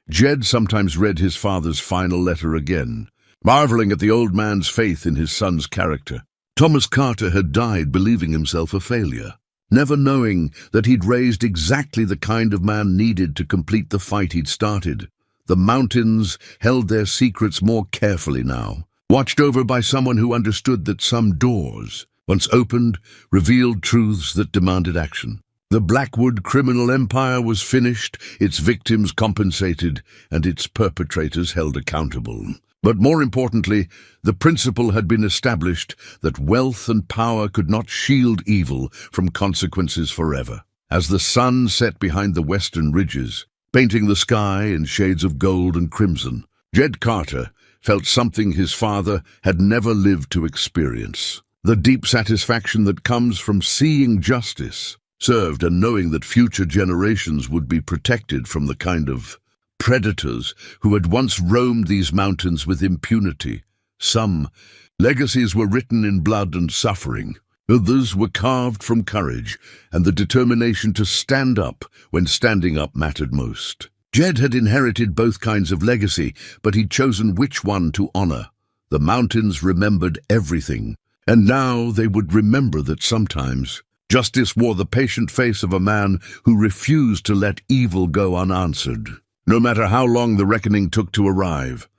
Jed sometimes read his father's final letter again, marveling at the old man's faith in his son's character. Thomas Carter had died believing himself a failure, never knowing that he'd raised exactly the kind of man needed to complete the fight he'd started. The mountains held their secrets more carefully now, watched over by someone who understood that some doors, once opened, revealed truths that demanded action. The Blackwood criminal empire was finished, its victims compensated, and its perpetrators held accountable. But more importantly, the principle had been established that wealth and power could not shield evil from consequences forever. As the sun set behind the western ridges, painting the sky in shades of gold and crimson, Jed Carter felt something his father had never lived to experience. The deep satisfaction that comes from seeing justice served and knowing that future generations would be protected from the kind of predators who had once roamed these mountains with impunity. Some legacies were written in blood and suffering. Others were carved from courage and the determination to stand up when standing up mattered most. Jed had inherited both kinds of legacy, but he'd chosen which one to honor. The mountains remembered everything, and now they would remember that sometimes justice wore the patient face of a man who refused to let evil go unanswered. No matter how long the reckoning took to arrive,